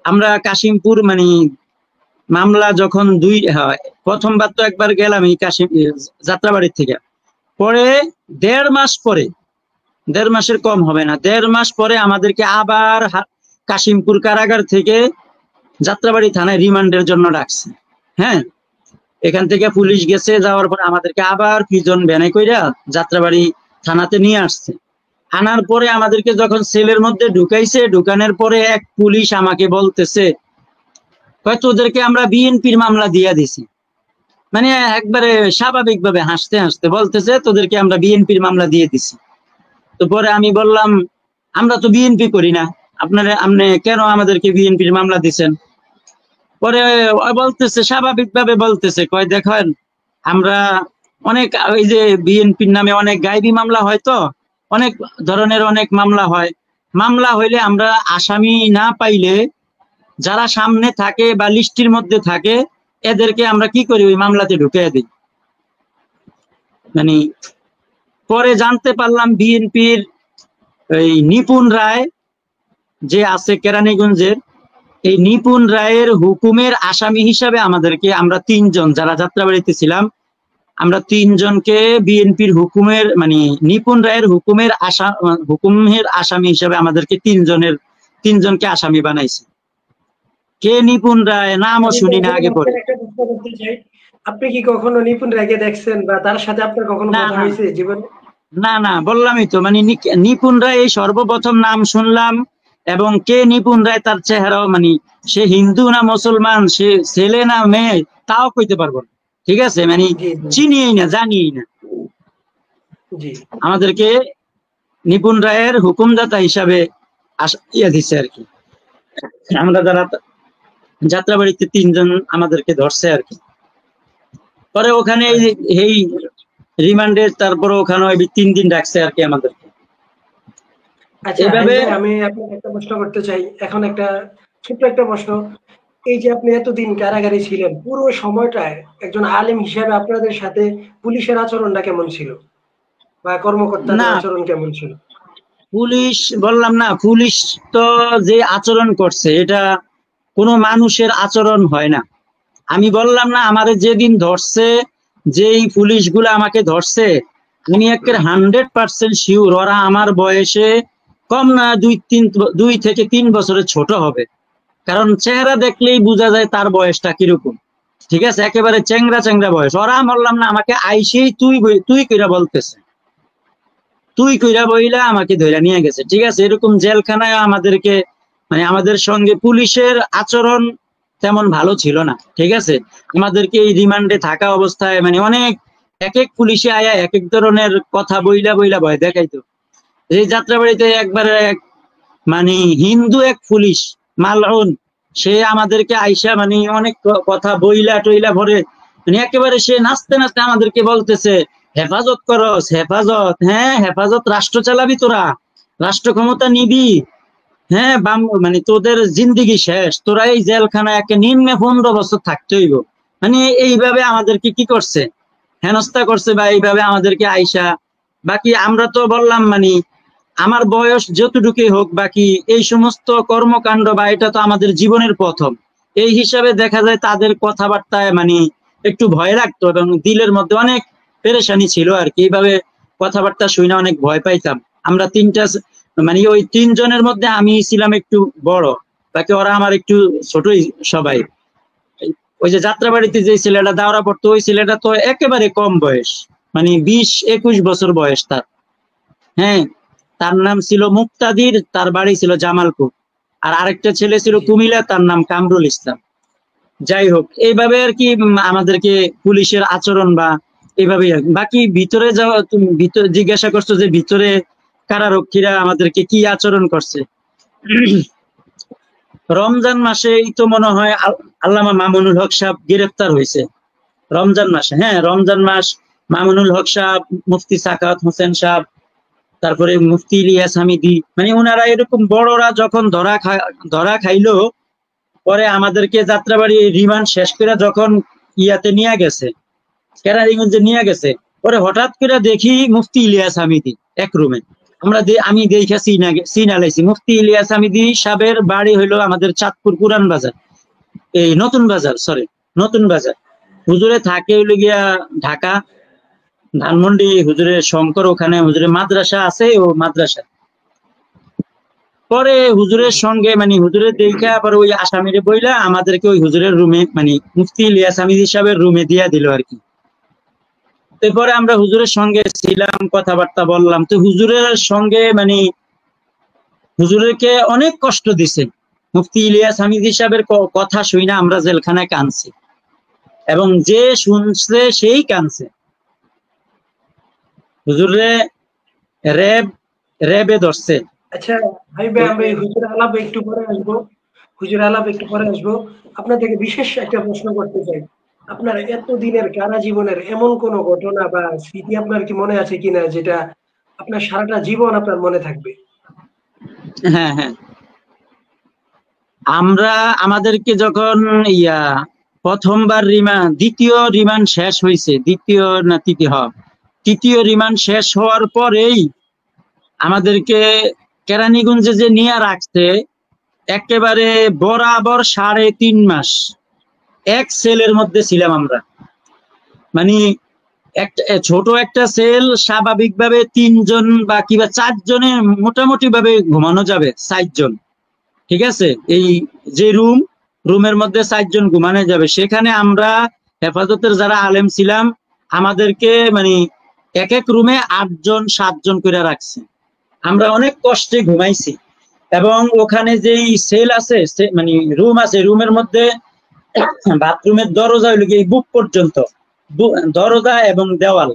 আমরা কাশিমপুর মানে মামলা যখন প্রথমবার তো একবার গেলাম এই যাত্রাবাড়ির থেকে, পরে 1.5 মাস পরে, 1.5 মাসের কম হবে না, 1.5 মাস পরে আমাদেরকে আবার কাশিমপুর কারাগার থেকে যাত্রাবাড়ি থানায় রিমান্ডের জন্য ডাকছে। হ্যাঁ, এখান থেকে পুলিশ গেছে, যাওয়ার পর আমাদেরকে আবার প্রিজন ভ্যানে কইরা যাত্রাবাড়ি থানাতে নিয়ে আসছে। আনার পরে আমাদেরকে যখন সেলের মধ্যে ঢুকাইছে, ঢুকানোর পরে এক পুলিশ আমাকে বলতেছে, হয়তো ওদেরকে আমরা বিএনপির মামলা দিয়ে দিছি। মানে একবারে স্বাভাবিকভাবে হাসতে হাসতে বলতেছে, তোদেরকে আমরা বিএনপির মামলা দিয়ে দিছি। তো পরে আমি বললাম, আমরা তো বিএনপি করি না, আপনি কেন আমাদেরকে বিএনপির মামলা দিচ্ছেন? পরে বলতেছে, স্বাভাবিকভাবে বলতেছে, কয় দেখেন আমরা অনেক, ওই যে বিএনপির নামে অনেক গায়েবী মামলা হয়, তো অনেক ধরনের অনেক মামলা হয়, মামলা হইলে আমরা আসামি না পাইলে যারা সামনে থাকে বা লিস্টির মধ্যে থাকে এদেরকে আমরা কি করি, ওই মামলাতে ঢুকিয়ে দিই। মানে পরে জানতে পারলাম বিএনপির এই নিপুণ রায় যে আছে কেরানীগঞ্জের, এই নিপুণ রায়ের হুকুমের আসামি হিসাবে আমাদেরকে, আমরা 3 জন যারা যাত্রাবাড়িতে ছিলাম, আমরা 3 জনকে বিএনপির হুকুমের মানে নিপুণ রায়ের হুকুমের আসামি হিসাবে আমাদেরকে 3 জনকে আসামি বানাইছে। কে নিপুণ রায়, নামও শুনি না আগে পরে। আপনি কি কখনো নিপুণ রায়কে দেখছেন বা তার সাথে আপনার কখনো কথা হয়েছে জীবনে? না, বললামই তো, মানে নিপুণ রায় এই সর্বপ্রথম নাম শুনলাম, এবং কে নিপুণ রায় তার চেহারাও, মানে সে হিন্দু না মুসলমান, সে ছেলে না মেয়ে তাও কইতে পারবো না। ঠিক আছে, মানে চিনিই না, জানিই না। আমাদেরকে নিপুণ রায়ের হুকুমদাতা হিসাবে দিচ্ছে আর কি। আমরা যারা যাত্রাবাড়িতে 3 জন আমাদেরকে ধরছে আর কি। পরে ওখানে এই রিমান্ডে, তারপরে ওখানে 3 দিন রাখছে আর কি আমাদেরকে। আচ্ছা, আমি আপনাকে একটা প্রশ্ন করতে চাই এখন, একটা ছোট্ট একটা প্রশ্ন। এই যে আপনি এতদিন কারাগারে ছিলেন, পুরো সময়টায় একজন আলেম হিসেবে আপনাদের সাথে পুলিশের আচরণটা কেমন ছিল বা কর্মকর্তাদের আচরণ কেমন ছিল? পুলিশ, বললাম না, পুলিশ তো যে আচরণ করছে এটা কোনো মানুষের আচরণ হয় না। আমি বললাম না, আমারে যেদিন ধরছে, যেই পুলিশগুলো আমাকে ধরছে, আমি একের 100% শিওর ওরা আমার বয়সে কম না 2 থেকে 3 বছরের ছোট হবে, কারণ চেহারা দেখলেই বোঝা যায় তার বয়সটা কিরকম। ঠিক আছে, একেবারে চেংরা বয়স। ওরা বললাম না, আমাকে আইসেই তুই কইরা বলতেছে, তুই কইরা বইলা আমাকে ধইরা নিয়ে গেছে। ঠিক আছে, এরকম জেলখানায় আমাদেরকে, মানে আমাদের সঙ্গে পুলিশের আচরণ তেমন ভালো ছিল না। ঠিক আছে, আমাদেরকে এই রিমান্ডে থাকা অবস্থায় মানে অনেক এক পুলিশে আয়া এক ধরনের কথা বইলা ভয় দেখাইতো। এই যাত্রাবাড়িতে একবার মানে হিন্দু এক পুলিশ মালউন, সে আমাদেরকে আইসা মানে অনেক কথা বইলা টইলা ভরে, মানে একেবারে সে নাচতে নাচতে আমাদেরকে বলতেছে, হেফাজত করস, হেফাজত, হ্যাঁ হেফাজত, রাষ্ট্র চালাবি তোরা, রাষ্ট্র ক্ষমতা নিবি, হ্যাঁ মানে তোদের জিন্দিগি শেষ, তোরা এই জেলখানায় একে নিম্নে 15 বছর থাকতে হইব। মানে এইভাবে আমাদেরকে কি করছে, হেনস্থা করছে, বা এইভাবে আমাদেরকে আইসা, বাকি আমরা তো বললাম মানে আমার বয়স যতটুকুই হোক, বাকি এই সমস্ত কর্মকাণ্ড বা এটা তো আমাদের জীবনের প্রথম, এই হিসাবে দেখা যায় তাদের কথাবার্তায় মানে একটু ভয় লাগতো, এবং দিলের মধ্যে অনেক পেরেশানি ছিল আর কি। এইভাবে কথাবার্তা শুনে অনেক ভয় পাইতাম আমরা। মানে ওই 3 জনের মধ্যে আমি ছিলাম একটু বড়, বাকি ওরা আমার একটু ছোটই সবাই। ওই যে যাত্রাবাড়িতে যে ছেলেটা দাওরা পড়তো, ওই ছেলেটা তো একেবারে কম বয়স, মানে 20-21 বছর বয়স তার। হ্যাঁ, তার নাম ছিল মুক্তাদির, তার বাড়ি ছিল জামালপুর। আর আরেকটা ছেলে ছিল কুমিল্লা, তার নাম কামরুল ইসলাম। যাই হোক, এইভাবে আর কি আমাদেরকে পুলিশের আচরণ বা এইভাবে। বাকি ভিতরে যাওয়া, তুমি ভিতরে জিজ্ঞাসা করছো যে ভিতরে কারারক্ষীরা আমাদেরকে কি আচরণ করছে। রমজান মাসে তো মনে হয় আল্লামা মামুনুল হক সাহেব গ্রেফতার হয়েছে। রমজান মাসে, হ্যাঁ রমজান মাস। মামুনুল হক সাহেব, মুফতি সাকাত হোসেন সাহেব, তারপরে মুফতি ইলিয়াস হামিদি, মানে ওনারা এরকম বড়রা যখন ধরা খাইলো, পরে আমাদেরকে যাত্রাবাড়ি রিমান্ড শেষ করে যখন ইয়াতে নিয়ে গেছে, কেরানীগঞ্জে নিয়ে গেছে, পরে হঠাৎ করে দেখি মুফতি ইলিয়াস হামিদি এক রুমে। আমি দেখে চিনা লাইছি। মুফতি ইলিয়াস হামিদি সাহেবের বাড়ি হইলো আমাদের চাঁদপুর পুরান বাজার, এই নতুন বাজার, সরি নতুন বাজার। হুজুরে থাকে হইলো গিয়া ঢাকা ধানমন্ডি, হুজুরের শঙ্কর, ওখানে হুজুরের মাদ্রাসা আছে, ও মাদ্রাসা। পরে হুজুরের সঙ্গে মানে হুজুরের দেখা পরে ওই আসামিরে বইলা আমাদেরকে ওই হুজুরের রুমে, মানে মুফতি ইলিয়াস হামিদি সাহেবের রুমে দিয়া দিল আর কি। এরপরে আমরা হুজুরের সঙ্গে ছিলাম, কথাবার্তা বললাম। তো হুজুরের সঙ্গে মানে হুজুরকে অনেক কষ্ট দিছে। মুফতি ইলিয়াস হামিদি সাহেবের কথা শুই না আমরা জেলখানায় কাঁদছি, এবং যে শুনছে সেই কাঁদছে। হুজুরে র্যাবে ধরছে। আচ্ছা ভাইবে, আমরা এই হুজুর আলাপ একটু পরে আসবো। আপনার থেকে বিশেষ একটা প্রশ্ন করতে চাই। আপনার এত দিনের কারা জীবনের এমন কোন ঘটনা বা স্মৃতি আপনার কি মনে আছে কিনা, যেটা আপনার সারাটা জীবন আপনার মনে থাকবে? হ্যাঁ হ্যাঁ, আমাদেরকে যখন প্রথমবার দ্বিতীয় রিমান্ড শেষ হয়েছে, তৃতীয় রিমান্ড শেষ হওয়ার পরেই আমাদেরকে কেরানীগঞ্জে যে নিয়ে রাখছে, একেবারে বরাবর 3.5 মাস এক সেলের মধ্যে ছিলাম আমরা। মানে ছোট একটা সেল, স্বাভাবিকভাবে 3 জন বা কিংবা 4 জনে মোটামুটি ভাবে ঘুমানো যাবে, 4 জন, ঠিক আছে। এই যে রুমের মধ্যে 4 জন ঘুমানো যাবে, সেখানে আমরা হেফাজতের যারা আলেম ছিলাম আমাদেরকে মানে এক এক রুমে 8 জন 7 জন করে রাখছে। আমরা অনেক কষ্টে ঘুমাইছি। এবং ওখানে যেই সেল আছে, মানে রুম আছে, রুমের মধ্যে বাথরুমের দরজা হইল কি বুক পর্যন্ত, দরজা এবং দেওয়াল,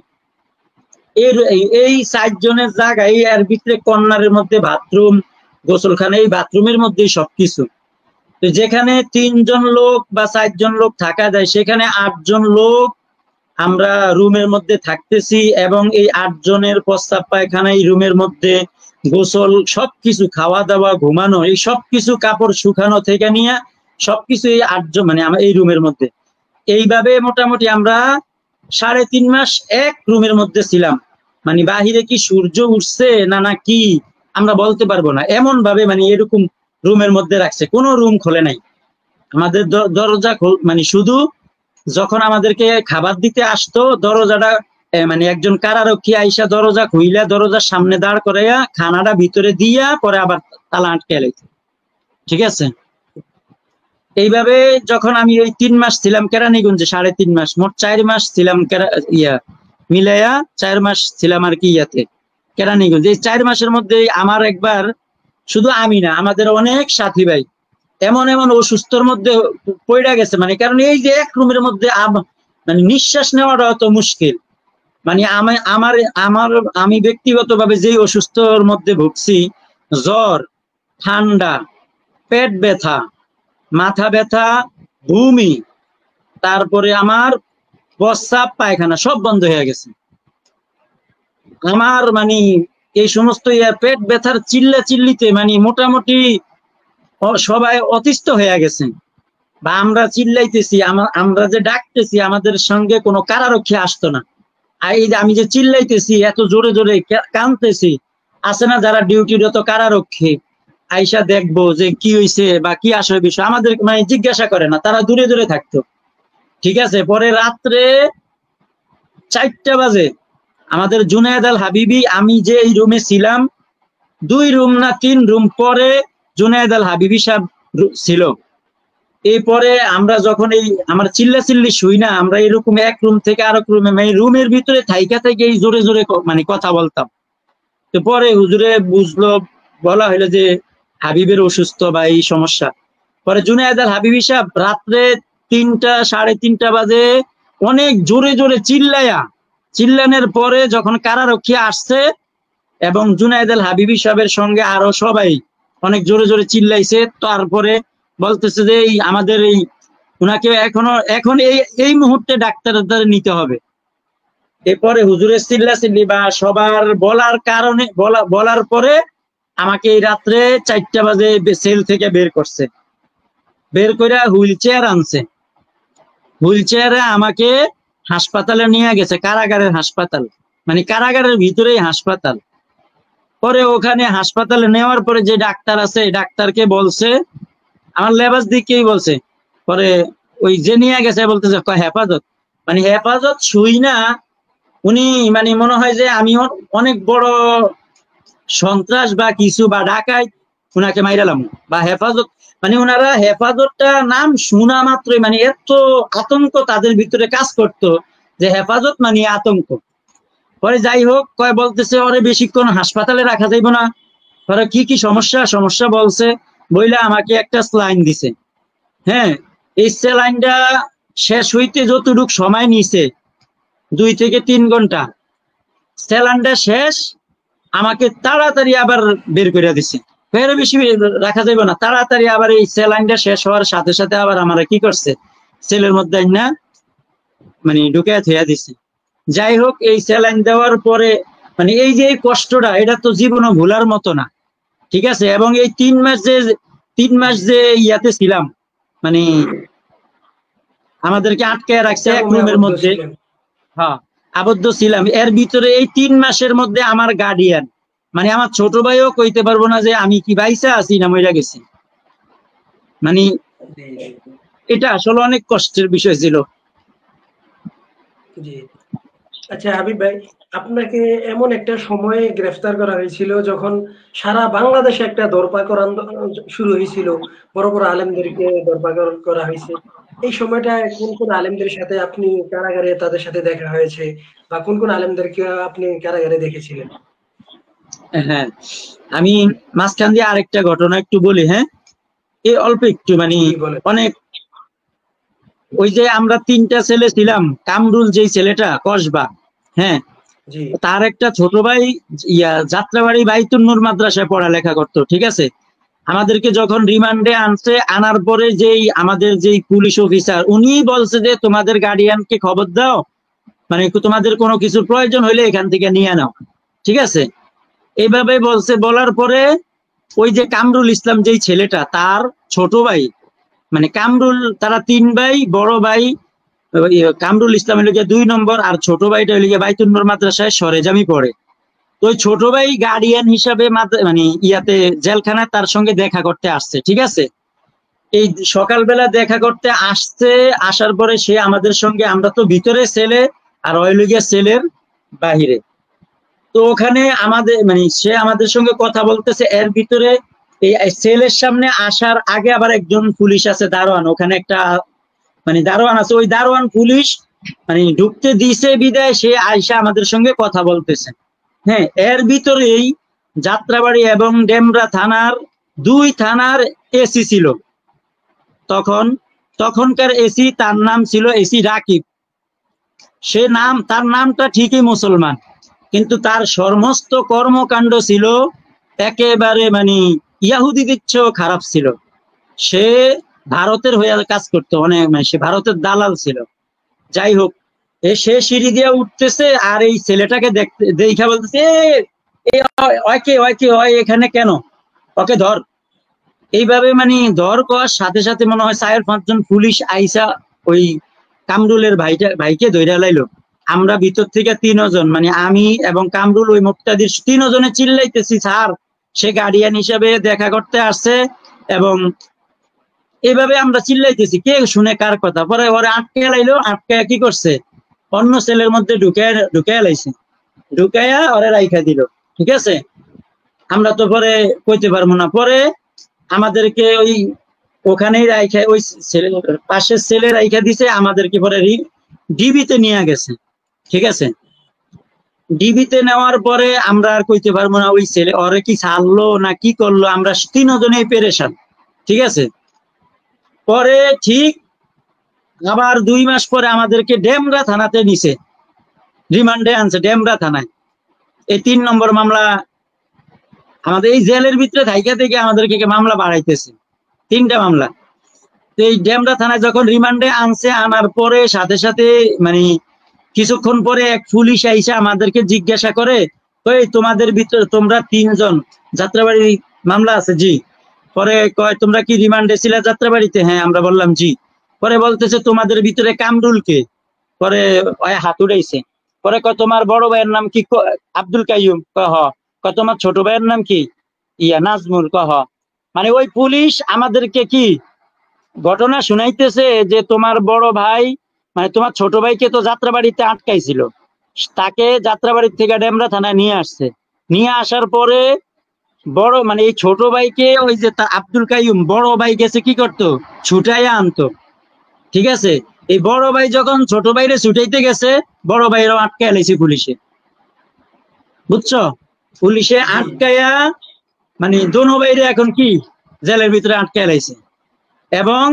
এই 4 জনের জায়গায় এর ভিতরে কর্নারের মধ্যে বাথরুম, গোসলখানা, এই বাথরুমের মধ্যেই সবকিছু। তো যেখানে 3 জন লোক বা 4 জন লোক থাকা যায়, সেখানে 8 জন লোক আমরা রুমের মধ্যে থাকতেছি। এবং এই 8 জনের প্রস্রাব পায়খানা এই রুমের মধ্যে, গোসল, সবকিছু, খাওয়া দাওয়া, ঘুমানো, এই সবকিছু, কাপড় শুকানো থেকে নিয়ে সবকিছু এই 8 জন মানে আমরা এই রুমের মধ্যে। এইভাবে মোটামুটি আমরা 3.5 মাস এক রুমের মধ্যে ছিলাম। মানে বাহিরে কি সূর্য উঠছে না কি আমরা বলতে পারবো না, এমন ভাবে মানে এরকম রুমের মধ্যে রাখছে, কোনো রুম খোলে নাই আমাদের। দরজা মানে শুধু যখন আমাদেরকে খাবার দিতে আসতো, দরজাটা মানে একজন কারারক্ষী আইসা দরজা খুইলা দরজার সামনে দাঁড় করাইয়া খানাটা ভিতরে দিয়া পরে আবার তালা আটকে লাইত, ঠিক আছে। এইভাবে যখন আমি ওই 3 মাস ছিলাম কেরানীগঞ্জে, 3.5 মাস, মোট 4 মাস ছিলাম মিলাইয়া 4 মাস ছিলাম আর কি ইয়াতে কেরানীগঞ্জ। এই 4 মাসের মধ্যে আমার একবার, শুধু আমি না, আমাদের অনেক সাথী ভাই এমন অসুস্থর মধ্যে পড়ে গেছে। মানে কারণ এই যে এক রুমের মধ্যে মানে নিঃশ্বাস নেওয়াটা অত মুশকিল। মানে আমি ব্যক্তিগতভাবে যেই অসুস্থর মধ্যে ভুগছি, জ্বর, ঠান্ডা, পেট ব্যথা, মাথা ব্যথা, বমি, তারপরে আমার প্রস্রাব পায়খানা সব বন্ধ হয়ে গেছে। আমার মানে এই সমস্ত পেট ব্যথার চিল্লিতে মানে মোটামুটি সবাই অতিষ্ঠ হয়ে গেছে, বা আমরা চিল্লাইতেছি, আমরা যে ডাকতেছি, আমাদের সঙ্গে কোনো কারারক্ষী আসতো না। আর এই যে আমি যে চিল্লাইতেছি, এত জোরে জোরে কাঁদতেছি, আছে না যারা ডিউটিরত কারারক্ষী, আইসা দেখবো যে কি হয়েছে বা কি আসলে বিষয়, আমাদের মানে জিজ্ঞাসা করে না, তারা দূরে দূরে থাকতো, ঠিক আছে। পরে রাত্রে 4টা বাজে আমাদের জুনায়েদ আল হাবিবি, আমি যে এই রুমে ছিলাম 2 রুম না 3 রুম পরে জুনায়েদ আল হাবিবি সাহেব ছিল। এরপরে আমরা যখন এই আমার চিল্লাচিল্লি শুই না, আমরা এরকম এক রুম থেকে আরেক রুমে, মানে রুমের ভিতরে থাইকা থেকে এই জোরে জোরে মানে কথা বলতাম। তো পরে হুজুরে বুঝলো, বলা হইলো যে হাবিবের অসুস্থ বা এই সমস্যা। পরে জুনায়েদ আল হাবিবি সাহেব রাত্রে 3টা 3:30 বাজে অনেক জোরে জোরে চিল্লানোর পরে যখন কারারক্ষী আসছে এবং জুনায়েদ আল হাবিবি সাহেবের সঙ্গে আরো সবাই অনেক জোরে জোরে চিল্লাইছে, তারপরে বলতেছে যে আমাদের এই উনাকে এখন এই মুহূর্তে ডাক্তারের দ্বারা নিতে হবে। এরপরে হুজুরের চিল্লাচিল্লি বা সবার বলার কারণে বলার পরে আমাকে এই রাত্রে 4টা বাজে সেল থেকে বের করছে, বের করে হুইল চেয়ার আনছে, হুইল চেয়ারে আমাকে হাসপাতালে নিয়ে গেছে, কারাগারের হাসপাতাল, মানে কারাগারের ভিতরেই হাসপাতাল। পরে ওখানে হাসপাতালে নেওয়ার পরে যে ডাক্তার আছে, ডাক্তারকে বলছে, আমার লেবাস দিকেই বলছে, পরে ওই যে নিয়ে গেছে বলতেছে হেফাজত, মানে হেফাজত শুই না, উনি মানে মনে হয় যে আমি অনেক বড় সন্ত্রাস বা কিছু বা ডাকাত, উনাকে মাইরালাম বা হেফাজত, মানে ওনারা হেফাজতটা নাম শোনা মাত্রই মানে এত আতঙ্ক তাদের ভিতরে কাজ করতো যে হেফাজত মানে আতঙ্ক। পরে যাই হোক, বলতেছে ওরে বেশিক্ষণ হাসপাতালে রাখা যাইব না। পরে কি সমস্যা বলছে, বইলা আমাকে একটা স্যালাইন দিছে। হ্যাঁ, এই স্যালাইনটা শেষ হইতে যতটুক সময় নিছে 2 থেকে 3 ঘন্টা, স্যালাইনটা শেষ, আমাকে তাড়াতাড়ি আবার বের করে দিছে। ফের বেশি রাখা যাইব না, তাড়াতাড়ি আবার এই স্যালাইনটা শেষ হওয়ার সাথে সাথে আবার আমরা কি করছে, সেলের মধ্যে না মানে ঢুকে থইয়া দিছে। যাই হোক, এই স্যালাইন দেওয়ার পরে মানে এই যে কষ্টটা, এটা তো জীবনে ভোলার মতো না, ঠিক আছে। এবং এই 3 মাস যে ইয়াতে ছিলাম, মানে আমাদেরকে আটকায় রাখছে এক রুমের মধ্যে, হ্যাঁ আবদ্ধ ছিলাম। এর ভিতরে এই 3 মাসের মধ্যে আমার গার্ডিয়ান, মানে আমার ছোট ভাইও কইতে পারবো না যে আমি কি বাইসা আছি না মইরা গেছি। মানে এটা আসলে অনেক কষ্টের বিষয় ছিল। জি, আচ্ছা হাবিব ভাই, আপনাকে এমন একটা সময়ে গ্রেফতার করা হয়েছিল যখন সারা বাংলাদেশে একটা ধরপাকড় আন্দোলন শুরু হয়েছিল, বড় বড় আলেমদেরকে ধরপাকড় করা হয়েছে। এই সময়টা কোন আলেমদের সাথে আপনি কারাগারে তাদের সাথে দেখা হয়েছে, বা কোন আলেমদেরকে আপনি কারাগারে দেখেছিলেন? হ্যাঁ, আমি মাঝখান দিয়ে আরেকটা ঘটনা একটু বলি। হ্যাঁ, এই অল্প একটু মানে অনেক, ওই যে আমরা 3টা ছেলে ছিলাম, কামরুল যেই ছেলেটা কসবা, হ্যাঁ তার একটা ছোট ভাই যাত্রাবাড়ি বাইতুন নূর মাদ্রাসায় পড়ালেখা করতো, ঠিক আছে। আমাদেরকে যখন রিমান্ডে আনছে, আনার পরে যেই আমাদের যেই পুলিশ অফিসার, উনি বলছে যে তোমাদের গার্ডিয়ানকে খবর দাও, মানে তোমাদের কোনো কিছুর প্রয়োজন হইলে এখান থেকে নিয়ে নাও, ঠিক আছে। এইভাবে বলছে। বলার পরে ওই যে কামরুল ইসলাম যেই ছেলেটা, তার ছোট ভাই, মানে কামরুল, তারা 3 ভাই, বড় ভাই কামরুল ইসলাম হইল 2 নম্বর, আর ছোট ভাইটা হইল বাইতুন নূর মাদ্রাসায় সরেজামি পড়ে। তো ওই ছোট ভাই গার্ডিয়ান হিসাবে মানে ইয়াতে জেলখানায় তার সঙ্গে দেখা করতে আসছে, ঠিক আছে। এই সকালবেলা দেখা করতে আসছে, আসার পরে সে আমাদের সঙ্গে, আমরা তো ভিতরে ছেলে আর ওইল গিয়া ছেলের বাহিরে, তো ওখানে আমাদের মানে সে আমাদের সঙ্গে কথা বলতেছে। এর ভিতরে এই সেলের সামনে আসার আগে আবার একজন পুলিশ আছে, দারোয়ান, ওখানে একটা মানে দারোয়ান আছে, ওই দারোয়ান পুলিশ মানে ঢুকতে দিছে বিদায় সে আয়সা আমাদের সঙ্গে কথা বলতেছে। হ্যাঁ, এর ভিতরেই যাত্রাবাড়ি এবং ডেমরা থানার 2 থানার এসি ছিল তখনকার এসি, তার নাম ছিল এসি রাকিব। তার নামটা ঠিকই মুসলমান, কিন্তু তার সমস্ত কর্মকাণ্ড ছিল একেবারে মানে ইয়াহুদিদের চেয়েও খারাপ ছিল। সে ভারতের হয়ে কাজ করতো, অনেক মানে সে ভারতের দালাল ছিল। যাই হোক, সে সিঁড়ি দিয়ে উঠতেছে, আর এই ছেলেটাকে দেখা বলতেছে এখানে কেন, ওকে ধর। এইভাবে মানে ধর করার সাথে সাথে মনে হয় 4-5 জন পুলিশ আইসা ওই কামরুলের ভাইকে ধইরা লাইলো। আমরা ভিতর থেকে 3 জন, মানে আমি এবং কামরুল, ওই মুক্তাদির 3 জনে চিল্লাইতেছি স্যার সে গার্ডিয়ান হিসাবে দেখা করতে আসছে, এবং এইভাবে আমরা চিল্লাইতেছি, কে শুনে কার কথা। পরে ওরে আটকে লাইলো, আটকে কি করছে, অন্য সেলের মধ্যে ঢুকাইয়া লাইছে, ঢুকাইয়া ওরে রাইখা দিল, ঠিক আছে। আমরা তো পরে কইতে পারবো না। পরে আমাদেরকে ওখানেই রাইখা, ওই পাশের সেলে রাইখা দিছে, আমাদেরকে পরে ডিবিতে নিয়ে গেছে, ঠিক আছে। ডিবিতে নেওয়ার পরে আমরা আর কইতে পারবো না ওই ছেলে ওরে কি ছাড়লো না কি করলো, আমরা 3 জনেই পেরেশান, ঠিক আছে। পরে ঠিক আবার 2 মাস পরে আমাদেরকে ডেমরা থানাতে নিছে, রিমান্ডে আনছে ডেমরা থানায়। এই 3 নম্বর মামলা, আমাদের এই জেলের ভিতরে থাইকা থেকে আমাদেরকে মামলা বাড়াইতেছে, 3টা মামলা। তো এই ডেমরা থানায় যখন রিমান্ডে আনছে, আনার পরে সাথে সাথে মানে কিছুক্ষণ পরে এক পুলিশ আইসা আমাদেরকে জিজ্ঞাসা করে, ওই তোমাদের ভিতরে তোমরা 3 জন যাত্রাবাড়ি মামলা আছে? জি। পরে কয় তোমরা কি রিমান্ডে ছিলে যাত্রাবাড়িতে? হ্যাঁ। আমরা বললাম জি। পরে বলতেছে তোমাদের ভিতরে কামরুল কে? পরে হাত উঠাইছে। পরে কয় তোমার বড় ভাইয়ের নাম কি? আব্দুল কাইয়ুম। কয় হ। কয় তোমার ছোট ভাইয়ের নাম কি? নাজমুল। কয় হ। মানে ওই পুলিশ আমাদেরকে কি ঘটনা শুনাইতেছে যে তোমার বড় ভাই, মানে তোমার ছোট ভাইকে তো যাত্রাবাড়িতে আটকাইছিল, তাকে যাত্রাবাড়ি থেকে ডেমরা থানায় নিয়ে আসছে। নিয়ে আসার পরে বড় মানে এই ছোট ভাইকে ওই যে আব্দুল কাইয়ুম বড় ভাই গেছে কি করতো, ছুটাইয়া আনতো। ঠিক আছে। এই বড় ভাই যখন ছোট ভাইরে ছুটাইতে গেছে, বড় ভাইয়েরও আটকায় লাইছে পুলিশে। বুঝছো? পুলিশে আটকায়া মানে দোনো ভাইরে এখন কি জেলের ভিতরে আটকায় লাইছে। এবং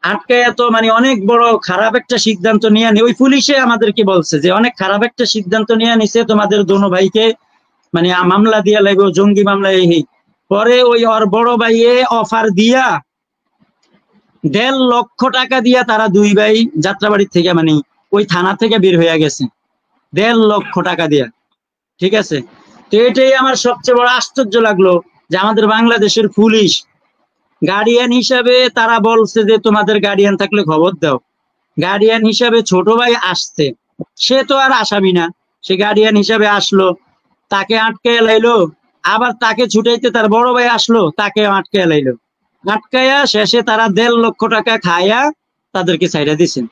আটকায়া তো মানে অনেক বড় খারাপ একটা সিদ্ধান্ত নিয়ে ওই পুলিশে আমাদেরকে বলছে যে অনেক খারাপ একটা সিদ্ধান্ত নিয়ে নিছে, তোমাদের দোনো ভাইকে মানে মামলা দিয়া লাগবে, জঙ্গি মামলা। এই পরে ওই ওর বড় ভাইয়ে অফার দিয়া 1.5 লক্ষ টাকা দিয়া তারা 2 ভাই যাত্রাবাড়ি থেকে মানে ওই থানা থেকে বের হয়ে গেছে 1.5 লক্ষ টাকা দিয়া। ঠিক আছে। তো এটাই আমার সবচেয়ে বড় আশ্চর্য লাগলো যে আমাদের বাংলাদেশের পুলিশ গার্ডিয়ান হিসাবে তারা বলছে যে তোমাদের গার্ডিয়ান থাকলে খবর দাও। গার্ডিয়ান হিসাবে ছোট ভাই আসছে, সে তো আর আসামি না, সে গার্ডিয়ান হিসাবে আসলো, তাকে আটকে লাইলো। আবার তাকে ছুটাইতে তার বড় ভাই আসলো, তাকে আটকে লাইলো। আটকায়া শেষে তারা 1.5 লক্ষ টাকা খায়া তাদেরকে ছাইড়া দিছেন।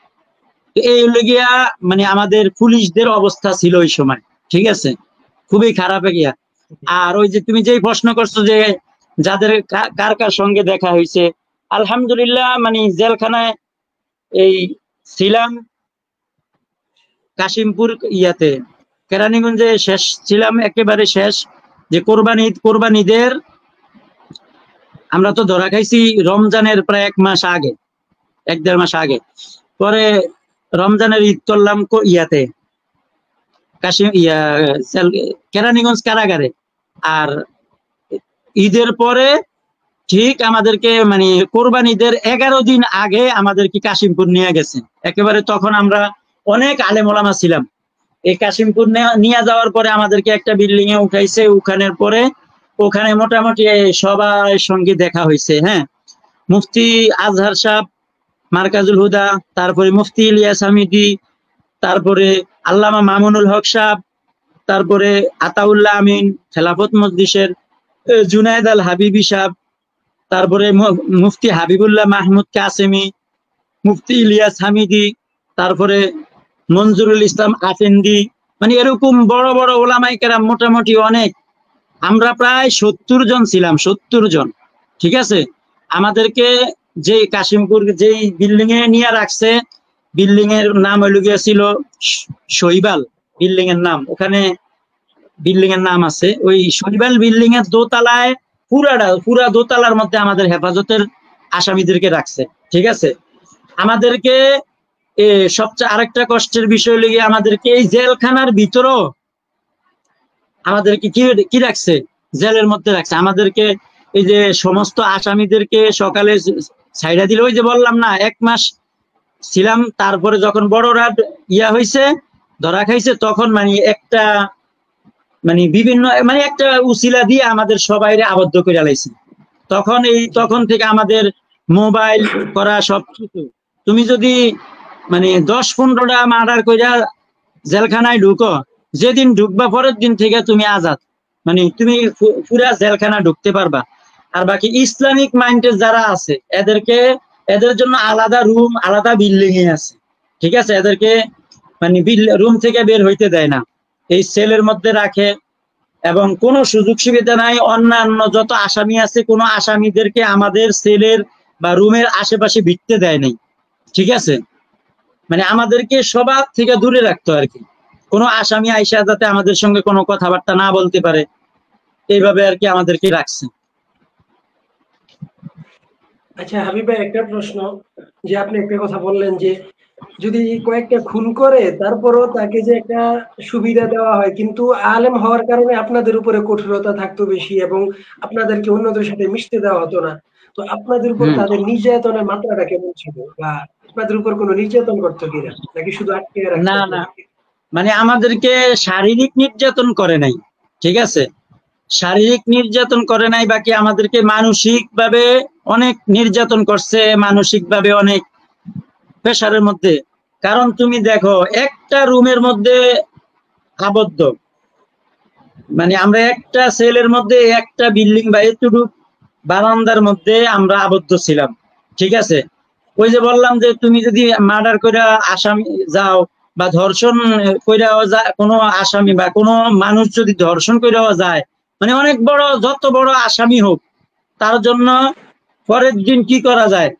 এই লগিয়া মানে আমাদের পুলিশদের অবস্থা ছিল ওই সময়। ঠিক আছে। খুবই খারাপ গিয়া। আর ওই যে তুমি যেই প্রশ্ন করছো যে যাদের কার কার সঙ্গে দেখা হয়েছে, আলহামদুলিল্লাহ মানে জেলখানায় এই ছিলাম কাশিমপুর ইয়াতে কেরানীগঞ্জে শেষ ছিলাম, একেবারে শেষ। যে কোরবানিদের আমরা তো ধরা খাইছি রমজানের প্রায় 1 মাস আগে, 1-1.5 মাস আগে। পরে রমজানের ঈদ করলাম ইয়াতে কেরানীগঞ্জ কারাগারে। আর ঈদের পরে ঠিক আমাদেরকে মানে কোরবানিদের 11 দিন আগে আমাদেরকে কাশিমপুর নিয়ে গেছে। একেবারে তখন আমরা অনেক আলেম ওলামা ছিলাম। এই কাশিমপুর নিয়ে যাওয়ার পরে আমাদেরকে একটা বিল্ডিং এ উঠাইছে। ওখানের পরে ওখানে মোটামুটি সবার সঙ্গে দেখা হয়েছে। হ্যাঁ, মুফতি আজহার সাহেব, মার্কাজুল হুদা, তারপরে মুফতি ইলিয়াস হামিদি, তারপরে আল্লামা মামুনুল হক সাহেব, তারপরে আতাউল্লাহ আমিন খেলাফত মজলিসের, জুনায়েদ আল হাবিবি সাহেব, তারপরে মুফতি হাবিবুল্লাহ মাহমুদ কাসেমি, মুফতি ইলিয়াস হামিদি, তারপরে মঞ্জুরুল ইসলাম আফেন্দি, মানে এরকম বড় বড় ওলামাই কেরাম মোটামুটি অনেক। আমরা প্রায় 70 জন ছিলাম, 70 জন। ঠিক আছে। আমাদেরকে যে কাশিমপুর যেই বিল্ডিং এ নিয়ে রাখছে, বিল্ডিং এর নাম হইল গিয়েছিল শৈবাল বিল্ডিং এর নাম। ওখানে বিল্ডিং এর নাম আছে ওই শৈবাল বিল্ডিং এর দোতলায়, পুরা দোতলার মধ্যে আমাদের হেফাজতের আসামিদেরকে রাখছে। ঠিক আছে। আমাদেরকে সবচেয়ে আরেকটা কষ্টের বিষয় লেগে আমাদেরকে এই জেলখানার ভিতরও আমাদেরকে কি রাখছে, জেলের মধ্যে রাখছে। আমাদেরকে এই যে সমস্ত আসামিদেরকে সকালে ছাইড়া দিল। ওই যে বললাম না 1 মাস ছিলাম, তারপরে যখন বড়রা ইয়া হয়েছে, ধরা খাইছে, তখন মানে একটা মানে বিভিন্ন মানে একটা উসিলা দিয়ে আমাদের সবাইরে আবদ্ধ করে লাইছে। তখন থেকে আমাদের মোবাইল করা সবকিছু। তুমি যদি মানে 10-15টা মার্ডার কইরা জেলখানায় ঢুকো, যেদিন ঢুকবা পরের দিন থেকে তুমি আজাদ, মানে তুমি পুরা জেলখানা ঢুকতে পারবা। আর বাকি ইসলামিক মাইন্ডের যারা আছে এদের জন্য আলাদা রুম, আলাদা বিল্ডিং এ আছে। ঠিক আছে। এদেরকে মানে রুম থেকে বের হইতে দেয় না, এই সেলের মধ্যে রাখে। এবং কোনো সুযোগ সুবিধা নাই। অন্যান্য যত আসামি আছে, কোনো আসামিদেরকে আমাদের সেলের বা রুমের আশেপাশে ভিড়তে দেয় নাই। ঠিক আছে। মানে আমাদেরকে সবার থেকে দূরে রাখতো আর কি। কোনো আসামি আইসা যাতে আমাদের সঙ্গে কোনো কথাবার্তা না বলতে পারে, এইভাবে আর কি আমাদেরকে রাখছে। আচ্ছা হাবিব ভাই, একটা প্রশ্ন, যে আপনি একটা কথা বললেন যে যদি কয়েকটা খুন করে তারপরও তাকে যে একটা সুবিধা দেওয়া হয়, কিন্তু আলেম হওয়ার কারণে আপনাদের উপরে কঠোরতা থাকতো বেশি এবং আপনাদেরকে অন্যদের সাথে মিশতে দেওয়া হতো না। তো আপনাদের উপর তাদের নির্যাতনের মাত্রাটা কেমন ছিল, বা আপনাদের উপর কোনো নির্যাতন করতো কিনা, নাকি শুধু আটকে রাখতো না না, আপনাদেরকে? মানে আমাদেরকে শারীরিক নির্যাতন করে নাই, ঠিক আছে, শারীরিক নির্যাতন করে নাই, বাকি আমাদেরকে মানসিক ভাবে অনেক নির্যাতন করছে, মানসিক ভাবে অনেক প্রেশারের মধ্যে। কারণ তুমি দেখো, একটা রুমের মধ্যে আবদ্ধ, মানে আমরা একটা সেলের মধ্যে, একটা বিল্ডিং বা এতটুকু বারান্দার মধ্যে আমরা আবদ্ধ ছিলাম, ঠিক আছে। ওই যে বললাম যে তুমি যদি মার্ডার করে আসামি যাও, বা ধর্ষণ কইরাও যায় কোনো আসামি, বা কোনো মানুষ যদি ধর্ষণ কইরাও যায়, মানে অনেক বড়, যত বড় আসামি হোক, তার জন্য পরের দিন কি করা যায়,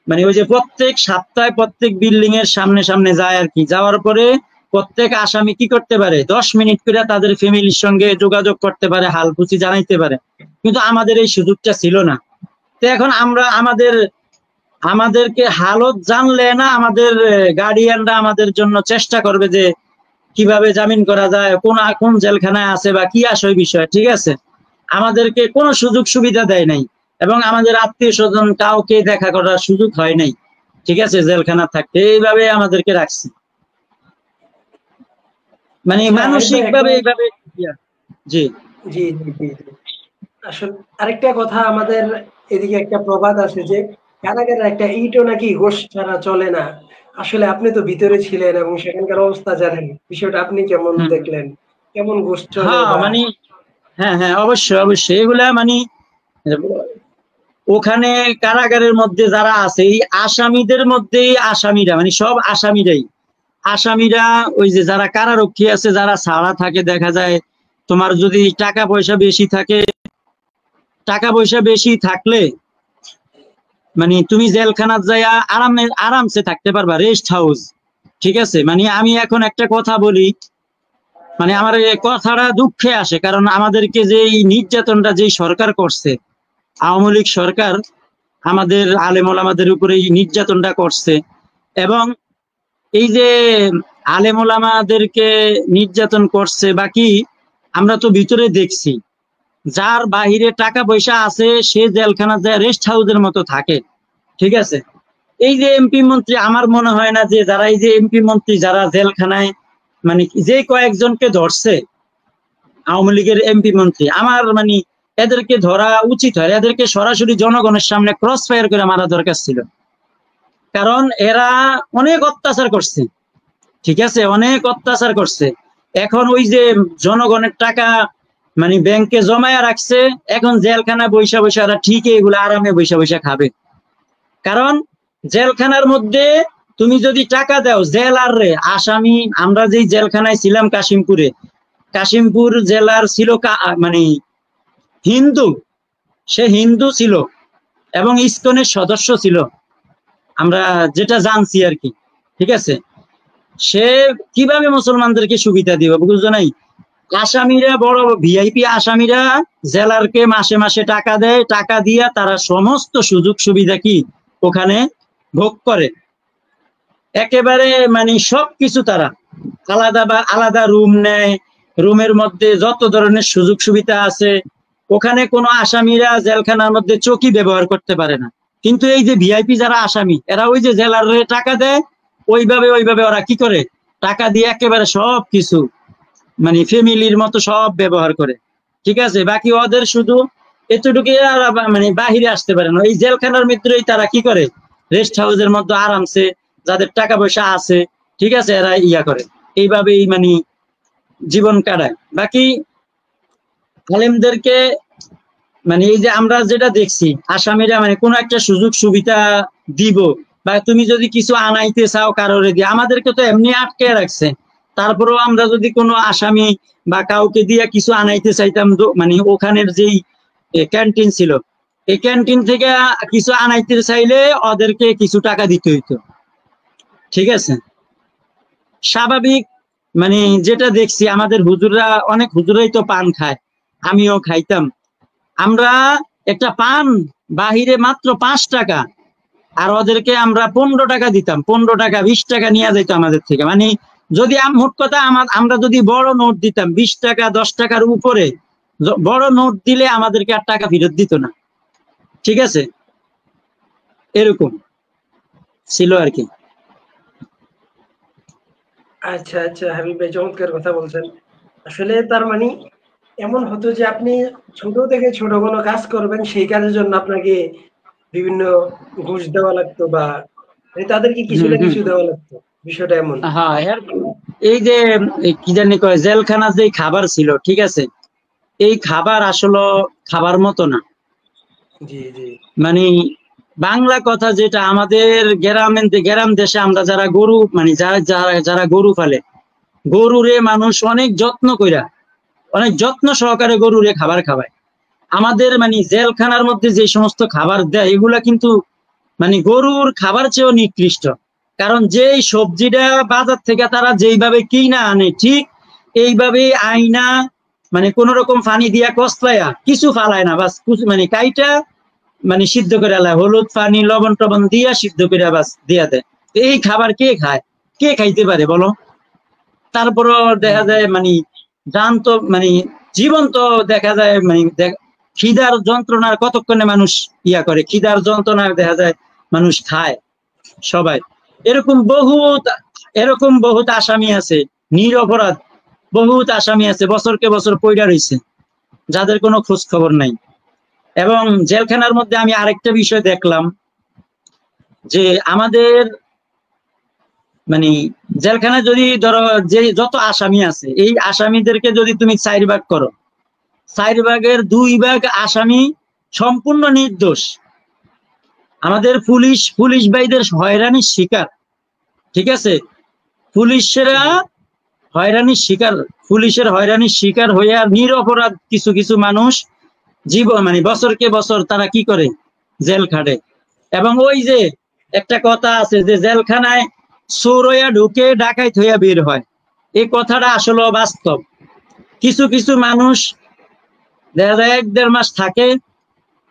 মানে ওই যে প্রত্যেক সপ্তাহে প্রত্যেক বিল্ডিং এর সামনে সামনে যায় আর কি, যাওয়ার পরে প্রত্যেক আসামি কি করতে পারে, 10 মিনিট করে তাদের ফ্যামিলির সঙ্গে যোগাযোগ করতে পারে, হালপুচি জানাইতে পারে। কিন্তু আমাদের এই সুযোগটা ছিল না। তো এখন আমরা আমাদেরকে হালত জানলে না, আমাদের গার্ডিয়ানরা আমাদের জন্য চেষ্টা করবে যে কিভাবে জামিন করা যায়, কোন জেলখানায় আছে বা কি আসে বিষয়, ঠিক আছে। আমাদেরকে কোনো সুযোগ সুবিধা দেয় নাই, এবং আমাদের আত্মীয় স্বজন কাউকে দেখা করার সুযোগ হয় নাই, ঠিক আছে, জেলখানা থাকতে এইভাবে আমাদেরকে রাখছে, মানে আচ্ছা আরিফ ভাই, মানসিক ভাবে এইভাবে। জি জি জি জি জি। আসলে আরেকটা কথা, আমাদের এদিকে একটা প্রবাদ আছে যে কারাগারের একটা ইটও নাকি গোশ ছাড়া চলে না। আসলে আপনি তো ভিতরে ছিলেন এবং সেখানকার অবস্থা জানেন, বিষয়টা আপনি কেমন হুম, দেখলেন, কেমন গোশ চলে হ্যাঁ বা? মানে, হ্যাঁ হ্যাঁ, অবশ্যই অবশ্যই, এগুলা মানে ওখানে কারাগারের মধ্যে যারা আছে, এই আসামিদের মধ্যেই আসামিরা, মানে সব আসামিরা ওই যে যারা কারারক্ষী আছে, যারা ছাড়া থাকে, দেখা যায় তোমার যদি টাকা পয়সা বেশি থাকে, টাকা পয়সা বেশি থাকলে মানে তুমি জেলখানাত যাইয়া আরামসে থাকতে পারবা, রেস্ট হাউস, ঠিক আছে। মানে আমি এখন একটা কথা বলি, মানে আমার এই কথাটা দুঃখে আসে, কারণ আমাদেরকে যে এই নির্যাতনটা যেই সরকার করছে, আওয়ামী লীগ সরকার আমাদের আলেম ওলামাদের উপরে এই নির্যাতনটা করছে, এবং এই যে আলেম ওলামাদেরকে নির্যাতন করছে, বাকি আমরা তো ভিতরে দেখছি, যার বাহিরে টাকা পয়সা আছে সে জেলখানা যায় রেস্ট হাউসের মতো থাকে, ঠিক আছে। এই যে এমপি মন্ত্রী, আমার মনে হয় না যে যারা এই যে এমপি মন্ত্রী যারা জেলখানায়, মানে যে কয়েকজনকে ধরছে আওয়ামী লীগের এমপি মন্ত্রী, আমার মানে এদেরকে ধরা উচিত হয়, এদেরকে সরাসরি জনগণের সামনে ক্রস ফায়ার করে মারা দরকার ছিল, কারণ এরা অনেক অত্যাচার করছে, ঠিক আছে, অনেক অত্যাচার করছে। এখন ওই যে জনগণের টাকা মানে ব্যাংকে জমায়া রাখছে, এখন জেলখানা বৈশা বৈশা এরা ঠিকই এগুলো আরামে বৈশা বৈশা খাবে, কারণ জেলখানার মধ্যে তুমি যদি টাকা দাও, জেল আর রে আসামি, আমরা যেই জেলখানায় ছিলাম কাশিমপুরে, কাশিমপুর জেলার ছিল মানে হিন্দু, সে হিন্দু ছিল এবং ইসকনের সদস্য ছিল, আমরা যেটা জানছি আর কি, ঠিক আছে। সে কিভাবে মুসলমানদেরকে সুবিধা দিবে বুঝছো নাই। আসামিরা, বড় ভিআইপি আসামিরা জেলারকে মাসে মাসে টাকা দেয়, টাকা দিয়া তারা সমস্ত সুযোগ সুবিধা কি ওখানে ভোগ করে, একেবারে মানে সবকিছু তারা আলাদা বা আলাদা রুম নেয়, রুমের মধ্যে যত ধরনের সুযোগ সুবিধা আছে, ওখানে কোনো আসামিরা জেলখানার মধ্যে চকি ব্যবহার করতে পারে না। কিন্তু এই যে ভিআইপি যারা আসামি, এরা ওই যে জেলার টাকা দেয়, ওইভাবে ওরা কি করে, টাকা দিয়ে একেবারে সব কিছু মানে ফ্যামিলির মতো সব ব্যবহার করে, ঠিক আছে। বাকি ওদের শুধু এতটুকু, মানে বাহিরে আসতে পারে না, এই জেলখানার ভিতরেই তারা কি করে, রেস্ট হাউসের মধ্যে আরামসে যাদের টাকা পয়সা আছে, ঠিক আছে, এরা ইয়া করে, এইভাবেই মানে জীবন কাটায়। বাকি আলেমদেরকে মানে এই যে আমরা যেটা দেখছি, আসামিরা মানে কোনো একটা সুযোগ সুবিধা দিব, বা তুমি যদি কিছু আনাইতে চাও কারোরে দিয়ে, আমাদেরকে তো এমনি আটকে রাখছে, তারপরেও আমরা যদি কোনো আসামি বা কাউকে দিয়ে কিছু আনাইতে চাইতাম, মানে ওখানের যেই ক্যান্টিন ছিল, এই ক্যান্টিন থেকে কিছু আনাইতে চাইলে ওদেরকে কিছু টাকা দিতে হইতো, ঠিক আছে। স্বাভাবিক, মানে যেটা দেখছি, আমাদের হুজুররা, অনেক হুজুরাই তো পান খায়, আমিও খাইতাম, আমরা একটা পান বাহিরে মাত্র 5 টাকা, আর ওদেরকে আমরা 15 টাকা দিতাম, 15 টাকা 20 টাকা নিয়ে যেত আমাদের থেকে, মানে যদি মোট কথা আমরা যদি বড় নোট দিতাম 20 টাকা 10 টাকার উপরে, বড় নোট দিলে আমাদেরকে আর টাকা ফেরত দিত না, ঠিক আছে। এরকম ছিল আর কি। আচ্ছা আচ্ছা, হাবিব ভাই চমৎকার কথা বলছেন। আসলে তার মানে এমন হতো যে আপনি ছোট থেকে ছোট কোনো কাজ করবেন, সেই কাজের জন্য আপনাকে বিভিন্ন ঘুষ দেওয়া লাগতো, বা তাদেরকে কিছু হুম না হুম। কিছু দেওয়া লাগতো, বিষয়টা এমন। হ্যাঁ, এই যে কি জানি কয় জেলখানা যে খাবার ছিল, ঠিক আছে, এই খাবার আসলে খাবার মতো না। জি জি মানে বাংলা কথা যেটা, আমাদের গ্রাম দেশে আমরা যারা গরু মানে যারা যারা যারা গরু পালে, গরুরে মানুষ অনেক যত্ন কইরা, অনেক যত্ন সহকারে গরুরে খাবার খাওয়ায়। আমাদের মানে জেলখানার মধ্যে যে সমস্ত খাবার দেয় এগুলা কিন্তু মানে গরুর খাবার চেয়েও নিকৃষ্ট। কারণ যেই সবজিটা বাজার থেকে তারা যেইভাবে কিনা আনে, ঠিক এইভাবে আইনা, মানে কোন রকম পানি দিয়া কসলাইয়া কিছু ফালায় না, বাস মানে কাইটা মানে সিদ্ধ করে আলায়, হলুদ পানি লবণ টবণ দিয়া সিদ্ধ করে বাস দিয়া দেয়। এই খাবার কে খায়? কে খাইতে পারে বলো? তারপরও জি দেখা জি যায় মানে জানতো মানে জীবন্ত দেখা যায় মানে খিদার যন্ত্রণার কতক্ষণে মানুষ ইয়া করে, খিদার যন্ত্রণার দেখা যায় মানুষ খায় সবাই। এরকম বহুত এরকম বহুত আসামি আছে, নিরপরাধ বহুত আসামি আছে বছরকে বছর পইড়া রইছে, যাদের কোনো খোঁজ খবর নাই। এবং জেলখানার মধ্যে আমি আরেকটা বিষয় দেখলাম যে আমাদের মানে জেলখানায় যদি ধরো যে যত আসামি আছে, এই আসামিদেরকে যদি তুমি 4 ভাগ করো, 4 ভাগের 2 ভাগ আসামি সম্পূর্ণ নির্দোষ। আমাদের পুলিশ ভাইদের হয়রানির শিকার, ঠিক আছে, পুলিশেরা জি হয়রানির শিকার, পুলিশের হয়রানির শিকার হয়ে আর নিরপরাধ কিছু কিছু মানুষ জীবন মানে বছরকে বছর তারা কি করে, জেল খাটে। এবং ওই যে একটা কথা আছে যে জেলখানায় চোর হইয়া ঢুকে ডাকাইত হইয়া বের হয়, এই কথাটা আসলে বাস্তব। কিছু কিছু মানুষ দেখা যায় 1-1.5 মাস থাকে,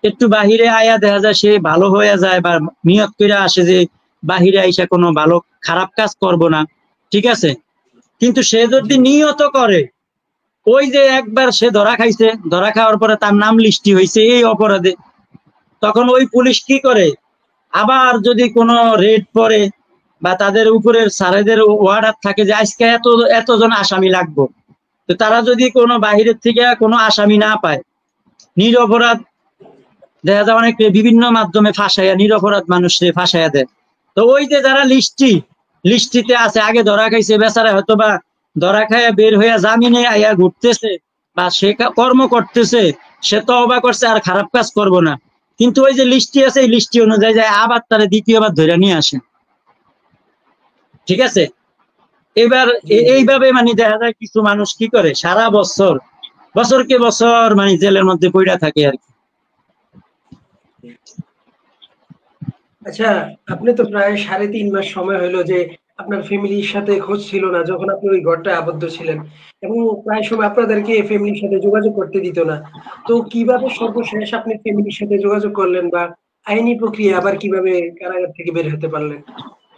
একটু বাহিরে আয়া দেখা যায় সে ভালো হয়ে যায়, বা নিয়ত করে আসে যে বাহিরে আইসা কোনো ভালো খারাপ কাজ করব না, ঠিক আছে, কিন্তু সে যদি জি নিয়ত করে, ওই যে একবার সে ধরা খাইছে, ধরা খাওয়ার পরে তার নাম লিস্টি হয়েছে এই অপরাধে, তখন ওই পুলিশ কি করে, আবার যদি কোনো রেড পড়ে বা তাদের উপরের স্যারেদের ওয়ার্ডার থাকে যে আজকে এতজন আসামি লাগবে, তো তারা যদি কোনো বাহিরের থেকে কোনো আসামি না পায়, নিরপরাধ দেখা যায় অনেক বিভিন্ন মাধ্যমে ফাঁসাইয়া নিরপরাধ মানুষকে ফাঁসাইয়া দেয়। তো ওই যে যারা লিস্টিতে আছে, আগে ধরা খাইছে বেচারা, হয়তো বা ধরা খাইয়া বের হইয়া জামিনে আইয়া ঘুরতেছে বা সে কর্ম করতেছে, সে তো অবাক করছে আর খারাপ কাজ করব না, কিন্তু ওই যে লিস্টি আছে এই লিস্টি অনুযায়ী যায় আবার তারা দ্বিতীয়বার ধরে নিয়ে আসে, ঠিক আছে। এবার জি জি এইভাবে মানে দেখা যায় কিছু মানুষ কি করে সারা বছর, বছরকে বছর মানে জেলের মধ্যে পইড়া থাকে আর কি। আচ্ছা, আপনি তো প্রায় 3.5 মাস সময় হলো যে আপনার ফ্যামিলির সাথে খোঁজ ছিল না, যখন আপনি ওই ঘরটায় আবদ্ধ ছিলেন, এবং প্রায় সময় আপনাদেরকে ফ্যামিলির সাথে যোগাযোগ করতে দিত না। তো কিভাবে সর্বশেষ আপনি ফ্যামিলির সাথে যোগাযোগ করলেন, বা আইনি প্রক্রিয়া আবার কিভাবে কারাগার থেকে বের হতে পারলেন?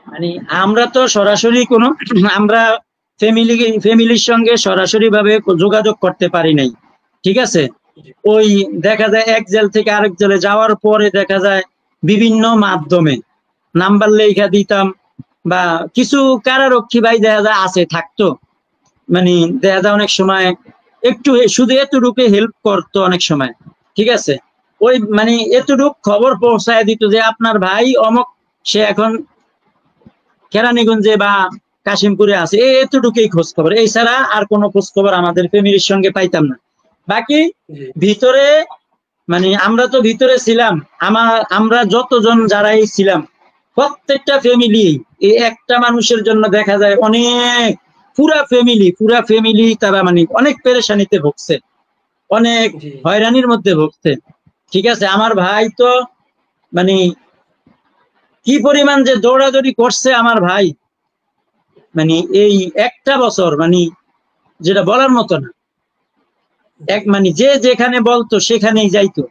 মানে আমরা তো সরাসরি কোনো আমরা ফ্যামিলির সঙ্গে সরাসরি ভাবে যোগাযোগ করতে পারি নাই, ঠিক আছে। জি ওই দেখা যায় এক জেল থেকে আরেক জেলে যাওয়ার পরে দেখা যায় বিভিন্ন মাধ্যমে নাম্বার লেখা দিতাম, বা কিছু কারারক্ষী ভাই দেখা যায় আছে থাকতো, মানে দেখা যায় অনেক সময় একটু শুধু এতটুকু হেল্প করতো অনেক সময়, ঠিক আছে। ওই মানে এতটুকু খবর পৌঁছায় দিত যে আপনার ভাই অমক সে এখন কেরানীগঞ্জে বা কাশিমপুরে আছে, এতটুকুই খোঁজ খবর, এছাড়া আর কোনো খোঁজ খবর আমাদের ফ্যামিলির সঙ্গে পাইতাম না। বাকি জি ভিতরে মানে আমরা তো ভিতরে ছিলাম, আমরা যতজন যারাই ছিলাম প্রত্যেকটা ফ্যামিলি এই একটা মানুষের জন্য দেখা যায় অনেক, পুরা ফ্যামিলি তারা মানে অনেক পেরেশানিতে ভুগছে, অনেক জি হয়রানির মধ্যে ভুগছে, ঠিক আছে। আমার ভাই তো মানে কি পরিমাণ যে দৌড়াদৌড়ি করছে আমার ভাই, মানে এই একটা বছর মানে যেটা বলার মতো না, জি এক মানে যে যেখানে বলতো সেখানেই যাইতো।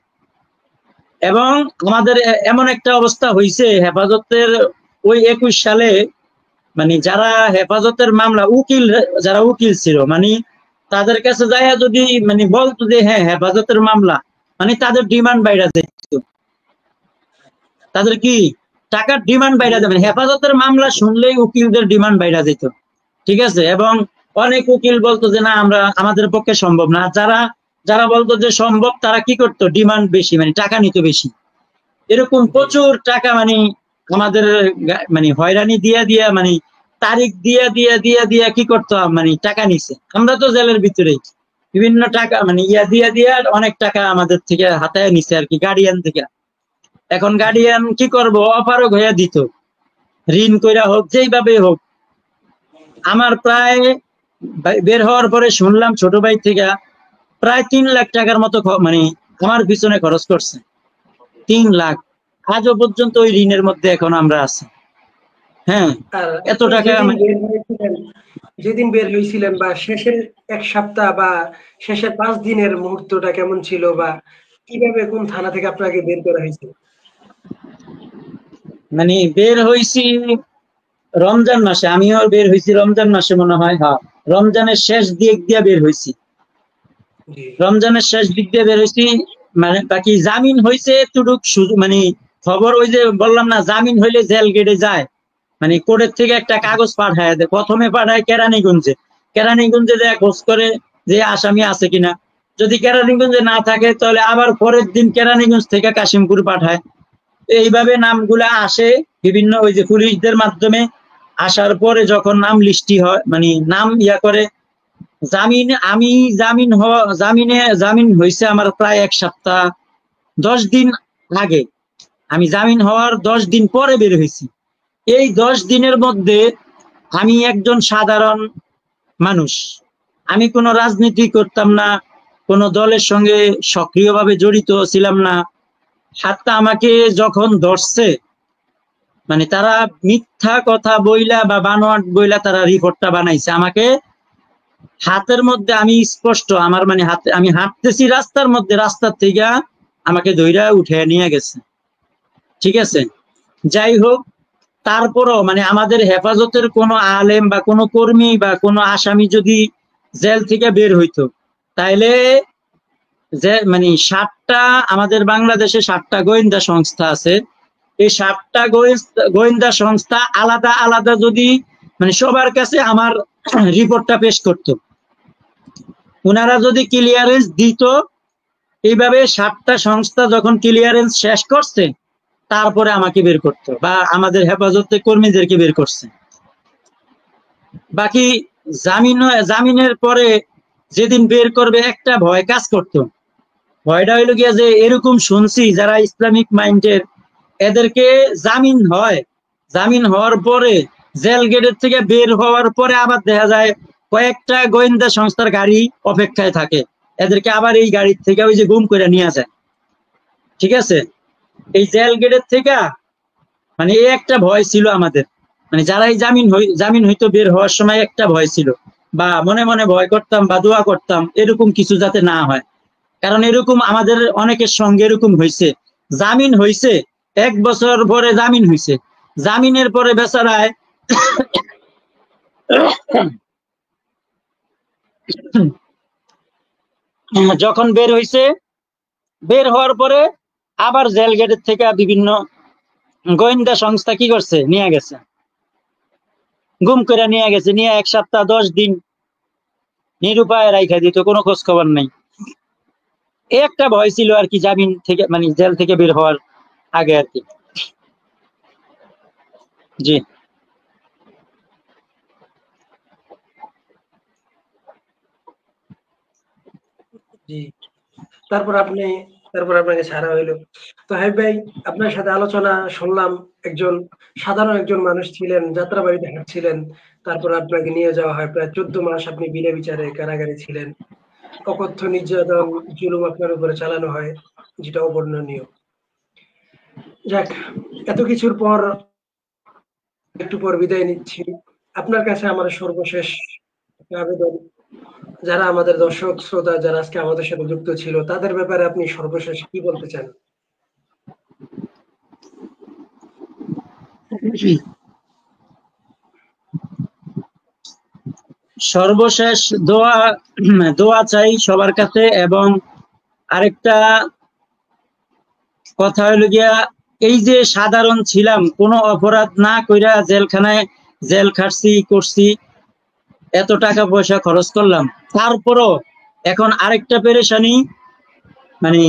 এবং আমাদের এমন একটা অবস্থা হয়েছে হেফাজতের ওই 21 সালে, মানে যারা হেফাজতের মামলা উকিল, যারা উকিল ছিল মানে তাদের কাছে যায় যদি মানে বলতো যে হ্যাঁ হেফাজতের মামলা, মানে তাদের ডিমান্ড বাইরে যেত, তাদের কি টাকার ডিমান্ড বাইরে যাবে। হেফাজতের মামলা শুনলেই উকিলদের ডিমান্ড বাইরে যেত, ঠিক আছে। এবং অনেক উকিল বলতো যে না, আমাদের পক্ষে সম্ভব না। যারা যারা বলতো যে সম্ভব, তারা কি করতো, ডিমান্ড বেশি, মানে টাকা নিত বেশি। এরকম প্রচুর টাকা মানে আমাদের মানে হয়রানি দিয়া দিয়া, মানে তারিখ দিয়া দিয়া দিয়া দিয়া কি করতাম, মানে টাকা নিছে। আমরা তো জেলের ভিতরেই বিভিন্ন টাকা মানে ইয়া দিয়া দিয়া অনেক টাকা আমাদের থেকে হাতায় নিছে আর কি, গার্ডিয়ান থেকে। এখন গার্ডিয়ান কি করব, অপারগ হইয়া দিত, ঋণ কইরা হোক, যেইভাবে হোক। আমার প্রায় বের হওয়ার পরে শুনলাম ছোট ভাই থেকে প্রায় 3 লাখ টাকার মতো মানে আমার পিছনে খরচ করছে। 3 লাখ। আজও পর্যন্ত ওই ঋণের মধ্যে এখন আমরা আছি। হ্যাঁ, আর এত টাকা যেদিন বের হয়েছিলেন বা শেষের 1 সপ্তাহ বা শেষের 5 দিনের মুহূর্তটা কেমন ছিল, বা কিভাবে কোন থানা থেকে আপনাকে বের করা হয়েছে? মানে বের হয়েছি রমজান মাসে, আমিও বের হয়েছি রমজান মাসে মনে হয়। হ্যাঁ, রমজানের শেষ দিক দিয়ে বের হয়েছি, রমজানের শেষ দিক দিয়ে বের হয়েছি। মানে বাকি জামিন হয়েছে এতটুক মানে খবর, ওই যে বললাম না, জামিন হইলে জেল গেটে যায়, মানে কোর্টের থেকে একটা কাগজ পাঠায় দেয়। প্রথমে পাঠায় কেরানীগঞ্জে, কেরানীগঞ্জে দেয় খোঁজ করে যে আসামি আছে কিনা। যদি কেরানীগঞ্জে না থাকে তাহলে আবার পরের দিন কেরানীগঞ্জ থেকে কাশিমপুর পাঠায়। এইভাবে নামগুলা আসে বিভিন্ন ওই যে পুলিশদের মাধ্যমে। আসার পরে যখন নাম লিস্টি হয়, মানে নাম ইয়া করে, জামিন হয়েছে আমার প্রায় 1 সপ্তাহ 10 দিন আগে। আমি জামিন হওয়ার 10 দিন পরে বের হয়েছি। এই 10 দিনের মধ্যে আমি একজন সাধারণ মানুষ, আমি কোনো রাজনীতি করতাম না, কোনো দলের সঙ্গে সক্রিয়ভাবে জড়িত ছিলাম না। হাতটা আমাকে যখন ধরছে, মানে তারা মিথ্যা কথা বইলা বা বানোয়াট বইলা তারা রিপোর্টটা বানাইছে আমাকে। হাতের মধ্যে আমি স্পষ্ট, আমার মানে হাতে আমি হাঁটতেছি রাস্তার মধ্যে, রাস্তার থেকে আমাকে ধইরা উঠে নিয়ে গেছে, ঠিক আছে। যাই হোক, তারপরও মানে আমাদের হেফাজতের কোনো আলেম বা কোনো কর্মী বা কোনো আসামি যদি জেল থেকে বের হইতো, তাইলে যে মানে 7টা আমাদের বাংলাদেশে 7টা গোয়েন্দা সংস্থা আছে। এই 7টা গোয়েন্দা সংস্থা আলাদা আলাদা যদি মানে সবার কাছে আমার রিপোর্টটা পেশ করত, ওনারা যদি ক্লিয়ারেন্স দিত, এইভাবে 7টা সংস্থা যখন ক্লিয়ারেন্স শেষ করছে, তারপরে আমাকে বের করতো বা আমাদের হেফাজতের কর্মীদেরকে বের করছে। বাকি জামিনের পরে যেদিন বের করবে, একটা ভয় কাজ করতো। ভয়টা হইলো গিয়া যে এরকম শুনছি যারা ইসলামিক মাইন্ডের, এদেরকে জামিন হওয়ার পরে জেল গেটের থেকে বের হওয়ার পরে আবার দেখা যায় কয়েকটা গোয়েন্দা সংস্থার গাড়ি অপেক্ষায় থাকে, এদেরকে আবার এই গাড়ির থেকে ওই যে গুম করে নিয়ে যায়, ঠিক আছে। এই জেল গেটের থেকে মানে এই একটা ভয় ছিল আমাদের, মানে যারাই জামিন হইতো বের হওয়ার সময় একটা ভয় ছিল, বা মনে মনে ভয় করতাম বা দোয়া করতাম এরকম কিছু যাতে না হয়। কারণ এরকম আমাদের অনেকের সঙ্গে এরকম হয়েছে, জামিন হয়েছে 1 বছর পরে জামিন হয়েছে, জামিনের পরে বেচারায় যখন বের হয়েছে, বের হওয়ার পরে আবার জেল গেটের থেকে বিভিন্ন গোয়েন্দা সংস্থা কি করছে, নিয়ে গেছে, গুম করে নিয়ে গেছে, নিয়ে 1 সপ্তাহ 10 দিন নিরুপায় রাইখা দিত, কোনো খোঁজ খবর নাই। একটা ভয় ছিল আর কি, জামিন থেকে মানে জেল থেকে বের হওয়ার আগে আর কি। জি জি। তারপর আপনাকে ছাড়া হইলো। তো হাবিব ভাই, আপনার সাথে আলোচনা শুনলাম, একজন সাধারণ একজন মানুষ ছিলেন, যাত্রাবাড়িতে হাঁটছিলেন, তারপর আপনাকে নিয়ে যাওয়া হয়, প্রায় 14 মাস আপনি বিনা বিচারে কারাগারে ছিলেন, অকথ্য নির্যাতন জুলুম আপনার উপরে চালানো হয়, যেটা অবর্ণনীয়। যাক, এত কিছুর পর একটু পর বিদায় নিচ্ছি। আপনার কাছে আমার সর্বশেষ আবেদন, যারা আমাদের দর্শক শ্রোতা যারা আজকে আমাদের সাথে যুক্ত ছিল, তাদের ব্যাপারে আপনি সর্বশেষ কি বলতে চান? সর্বশেষ দোয়া চাই সবার কাছে। এবং আরেকটা কথা হইল গিয়া, এই যে সাধারণ ছিলাম, কোনো অপরাধ না কইরা জেলখানায় জেল খাটছি করছি, এত টাকা পয়সা খরচ করলাম, তারপরও এখন আরেকটা পেরেশানি, মানে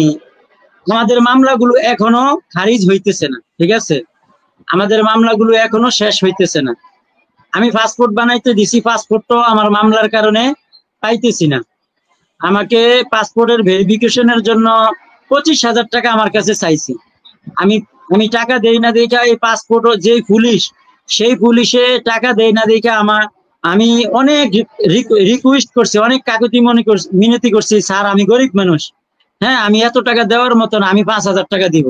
আমাদের মামলাগুলো এখনো খারিজ হইতেছে না। ঠিক আছে, আমাদের মামলাগুলো এখনো শেষ হইতেছে না। আমি পাসপোর্ট বানাইতে দিছি, পাসপোর্টও আমার মামলার কারণে পাইতেছি না। আমাকে পাসপোর্টের ভেরিফিকেশনের জন্য 25,000 টাকা আমার কাছে চাইছি। আমি আমি টাকা দেই না দেখা এই পাসপোর্ট যে পুলিশ, সেই পুলিশে টাকা দেই না দেখা আমি অনেক রিকোয়েস্ট করছি, অনেক কাকুতি মিনতি করছি, স্যার আমি গরিব মানুষ, হ্যাঁ আমি এত টাকা দেওয়ার মতন, আমি 5,000 টাকা দিব।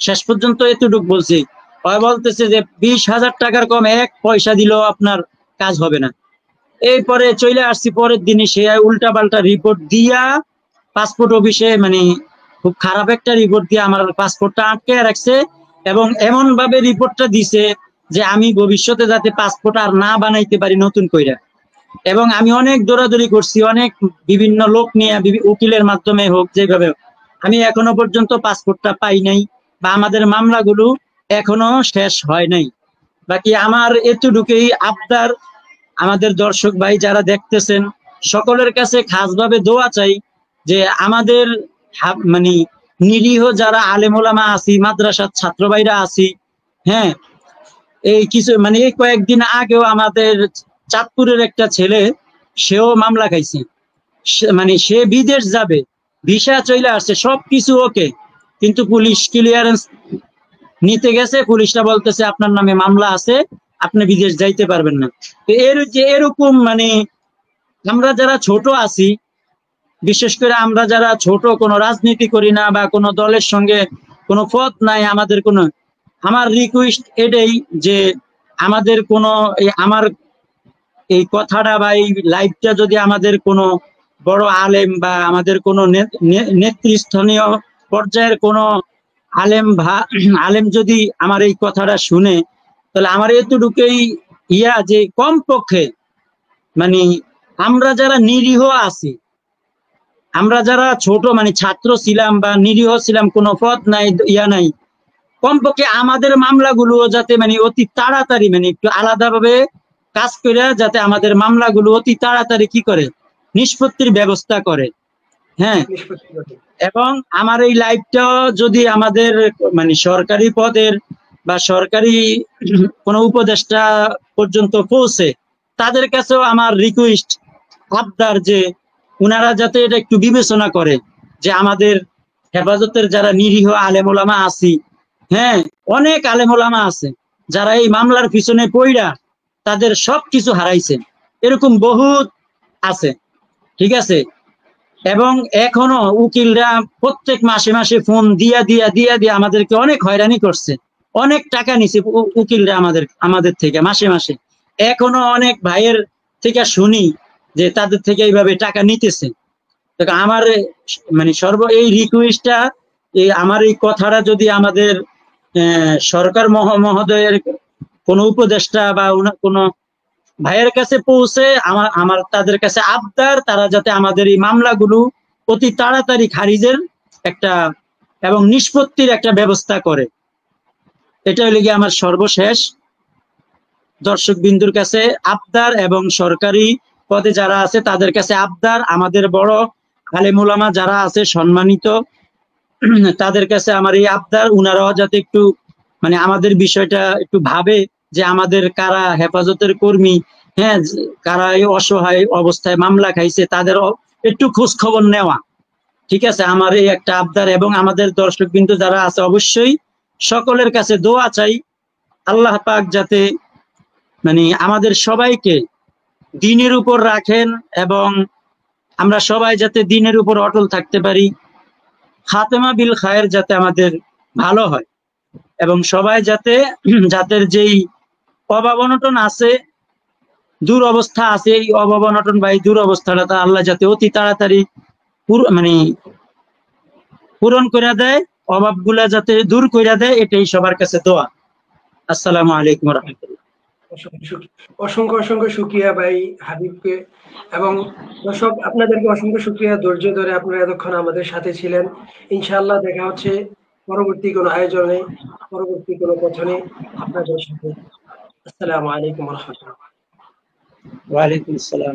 শেষ পর্যন্ত এতটুক বলছি, ওই বলতেছে যে 20,000 টাকার কম এক পয়সা দিলেও আপনার কাজ হবে না। এরপরে চলে আসছি পরের দিনে, সে উল্টা পাল্টা রিপোর্ট দিয়া পাসপোর্ট অফিসে, মানে খুব খারাপ একটা রিপোর্ট দিয়ে আমার পাসপোর্টটা আটকে রাখছে, এবং এমন ভাবে রিপোর্টটা দিছে যে আমি ভবিষ্যতে যাতে পাসপোর্ট আর না বানাইতে পারি নতুন কইরা। এবং আমি অনেক দৌড়াদৌড়ি করছি, অনেক বিভিন্ন লোক নিয়ে, উকিলের মাধ্যমে হোক, যেভাবে হোক, আমি এখনো পর্যন্ত পাসপোর্টটা পাই নাই, বা আমাদের মামলাগুলো এখনো শেষ হয় নাই। বাকি আমার এতটুকুই আবদার, আমাদের দর্শক ভাই যারা দেখতেছেন সকলের কাছে খাসভাবে দোয়া চাই যে আমাদের মানে নিরীহ যারা আলেম ওলামা আছি, মাদ্রাসার ছাত্র ভাইরা আছি, হ্যাঁ এই কিছু মানে এই কয়েকদিন আগেও আমাদের চাঁদপুরের একটা ছেলে, সেও মামলা খাইছে, মানে সে বিদেশ যাবে, ভিসা চলে আসছে, সবকিছু ওকে, কিন্তু পুলিশ ক্লিয়ারেন্স নিতে গেছে, পুলিশটা বলতেছে আপনার নামে মামলা আছে, আপনি বিদেশ যাইতে পারবেন না। তো এরকম মানে আমরা যারা ছোট আছি, বিশেষ করে আমরা যারা ছোট, কোনো রাজনীতি করি না বা কোনো দলের সঙ্গে কোনো পথ নাই, আমাদের কোনো, আমার রিকোয়েস্ট এটাই যে আমাদের কোনো আমার এই কথাটা বা এই লাইভটা যদি আমাদের কোনো বড় আলেম বা আমাদের কোনো নেতৃস্থানীয় পর্যায়ের কোনো আলেম যদি আমার এই কথাটা শুনে, তাহলে আমার এতটুকুই যে কমপক্ষে মানে আমরা যারা নিরীহ আছি, আমরা যারা ছোট মানে ছাত্র ছিলাম বা নিরীহ ছিলাম, কোনো পথ নাই নাই, কমপক্ষে আমাদের মামলাগুলো যাতে মানে অতি তাড়াতাড়ি, মানে একটু আলাদাভাবে কাজ করে যাতে আমাদের মামলাগুলো অতি তাড়াতাড়ি কি করে নিষ্পত্তির ব্যবস্থা করে। হ্যাঁ, এবং আমার এই লাইভটা যদি আমাদের মানে সরকারি পদের বা সরকারি কোনো উপদেষ্টা পর্যন্ত পৌঁছে, তাদের কাছেও আমার রিকোয়েস্ট আবদার যে উনারা যাতে এটা একটু বিবেচনা করে যে আমাদের হেফাজতের যারা নিরীহ আলেম ওলামা আছি, হ্যাঁ অনেক আলেম ওলামা আছে যারা এই মামলার পিছনে পইড়া তাদের সবকিছু হারাইছে, এরকম বহুত আছে। ঠিক আছে, এবং এখনো উকিলরা প্রত্যেক মাসে মাসে ফোন দিয়া দিয়া দিয়া দিয়া আমাদেরকে অনেক হয়রানি করছে, অনেক টাকা নিছে উকিলরা আমাদের থেকে মাসে মাসে। এখনো অনেক ভাইয়ের থেকে শুনি যে তাদের থেকে এইভাবে টাকা নিতেছে। আমার মানে এই রিকোয়েস্টটা, আমার এই কথাটা যদি আমাদের সরকার মহোদয়ের কোন উপদেষ্টা বা কোন ভাইয়ের কাছে পৌঁছে, আমার তাদের কাছে আবদার, তারা যাতে আমাদের এই মামলাগুলো অতি তাড়াতাড়ি খারিজের একটা এবং নিষ্পত্তির একটা ব্যবস্থা করে। এটা হলে গিয়ে আমার সর্বশেষ দর্শক বিন্দুর কাছে আবদার, এবং সরকারি পদে যারা আছে তাদের কাছে আবদার, আমাদের বড় আলেম ওলামা যারা আছে সম্মানিত, তাদের কাছে আমার এই আবদার, উনারাও যাতে একটু মানে আমাদের বিষয়টা একটু ভাবে যে আমাদের কারা হেফাজতের কর্মী, হ্যাঁ কারা এই অসহায় অবস্থায় মামলা খাইছে, তাদের একটু খোঁজ খবর নেওয়া। ঠিক আছে, আমার এই একটা আবদার। এবং আমাদের দর্শক বিন্দু যারা আছে অবশ্যই সকলের কাছে দোয়া চাই, আল্লাহ পাক যাতে মানে আমাদের সবাইকে দ্বীনের উপর রাখেন, এবং আমরা সবাই যাতে দ্বীনের উপর অটল থাকতে পারি, খাতেমা বিল খায়ের যাতে আমাদের ভালো হয়, এবং সবাই যাতে যাদের যেই অভাব অনটন আছে, দুরবস্থা আছে, এই অভাব অনটন বা এই দুরবস্থাটা আল্লাহ যাতে অতি তাড়াতাড়ি মানে পূরণ করে দেয়, অভাবগুলা যাতে দূর করে দেয়, এটাই সবার কাছে দোয়া। আসসালামু আলাইকুম ওয়া রাহমাতুল্লাহ। অসংখ্য অসংখ্য শুকরিয়া ভাই হাবিবকে, এবং দর্শক আপনাদেরকে অসংখ্য শুকরিয়া, ধৈর্য ধরে আপনারা এতক্ষণ আমাদের সাথে ছিলেন। ইনশাআল্লাহ দেখা হচ্ছে পরবর্তী কোনো আয়োজনে, পরবর্তী কোনো কথনে আপনাদের সাথে। আসসালামু আলাইকুম ওয়া রাহমাতুল্লাহ। ওয়ালাইকুম আসসালাম।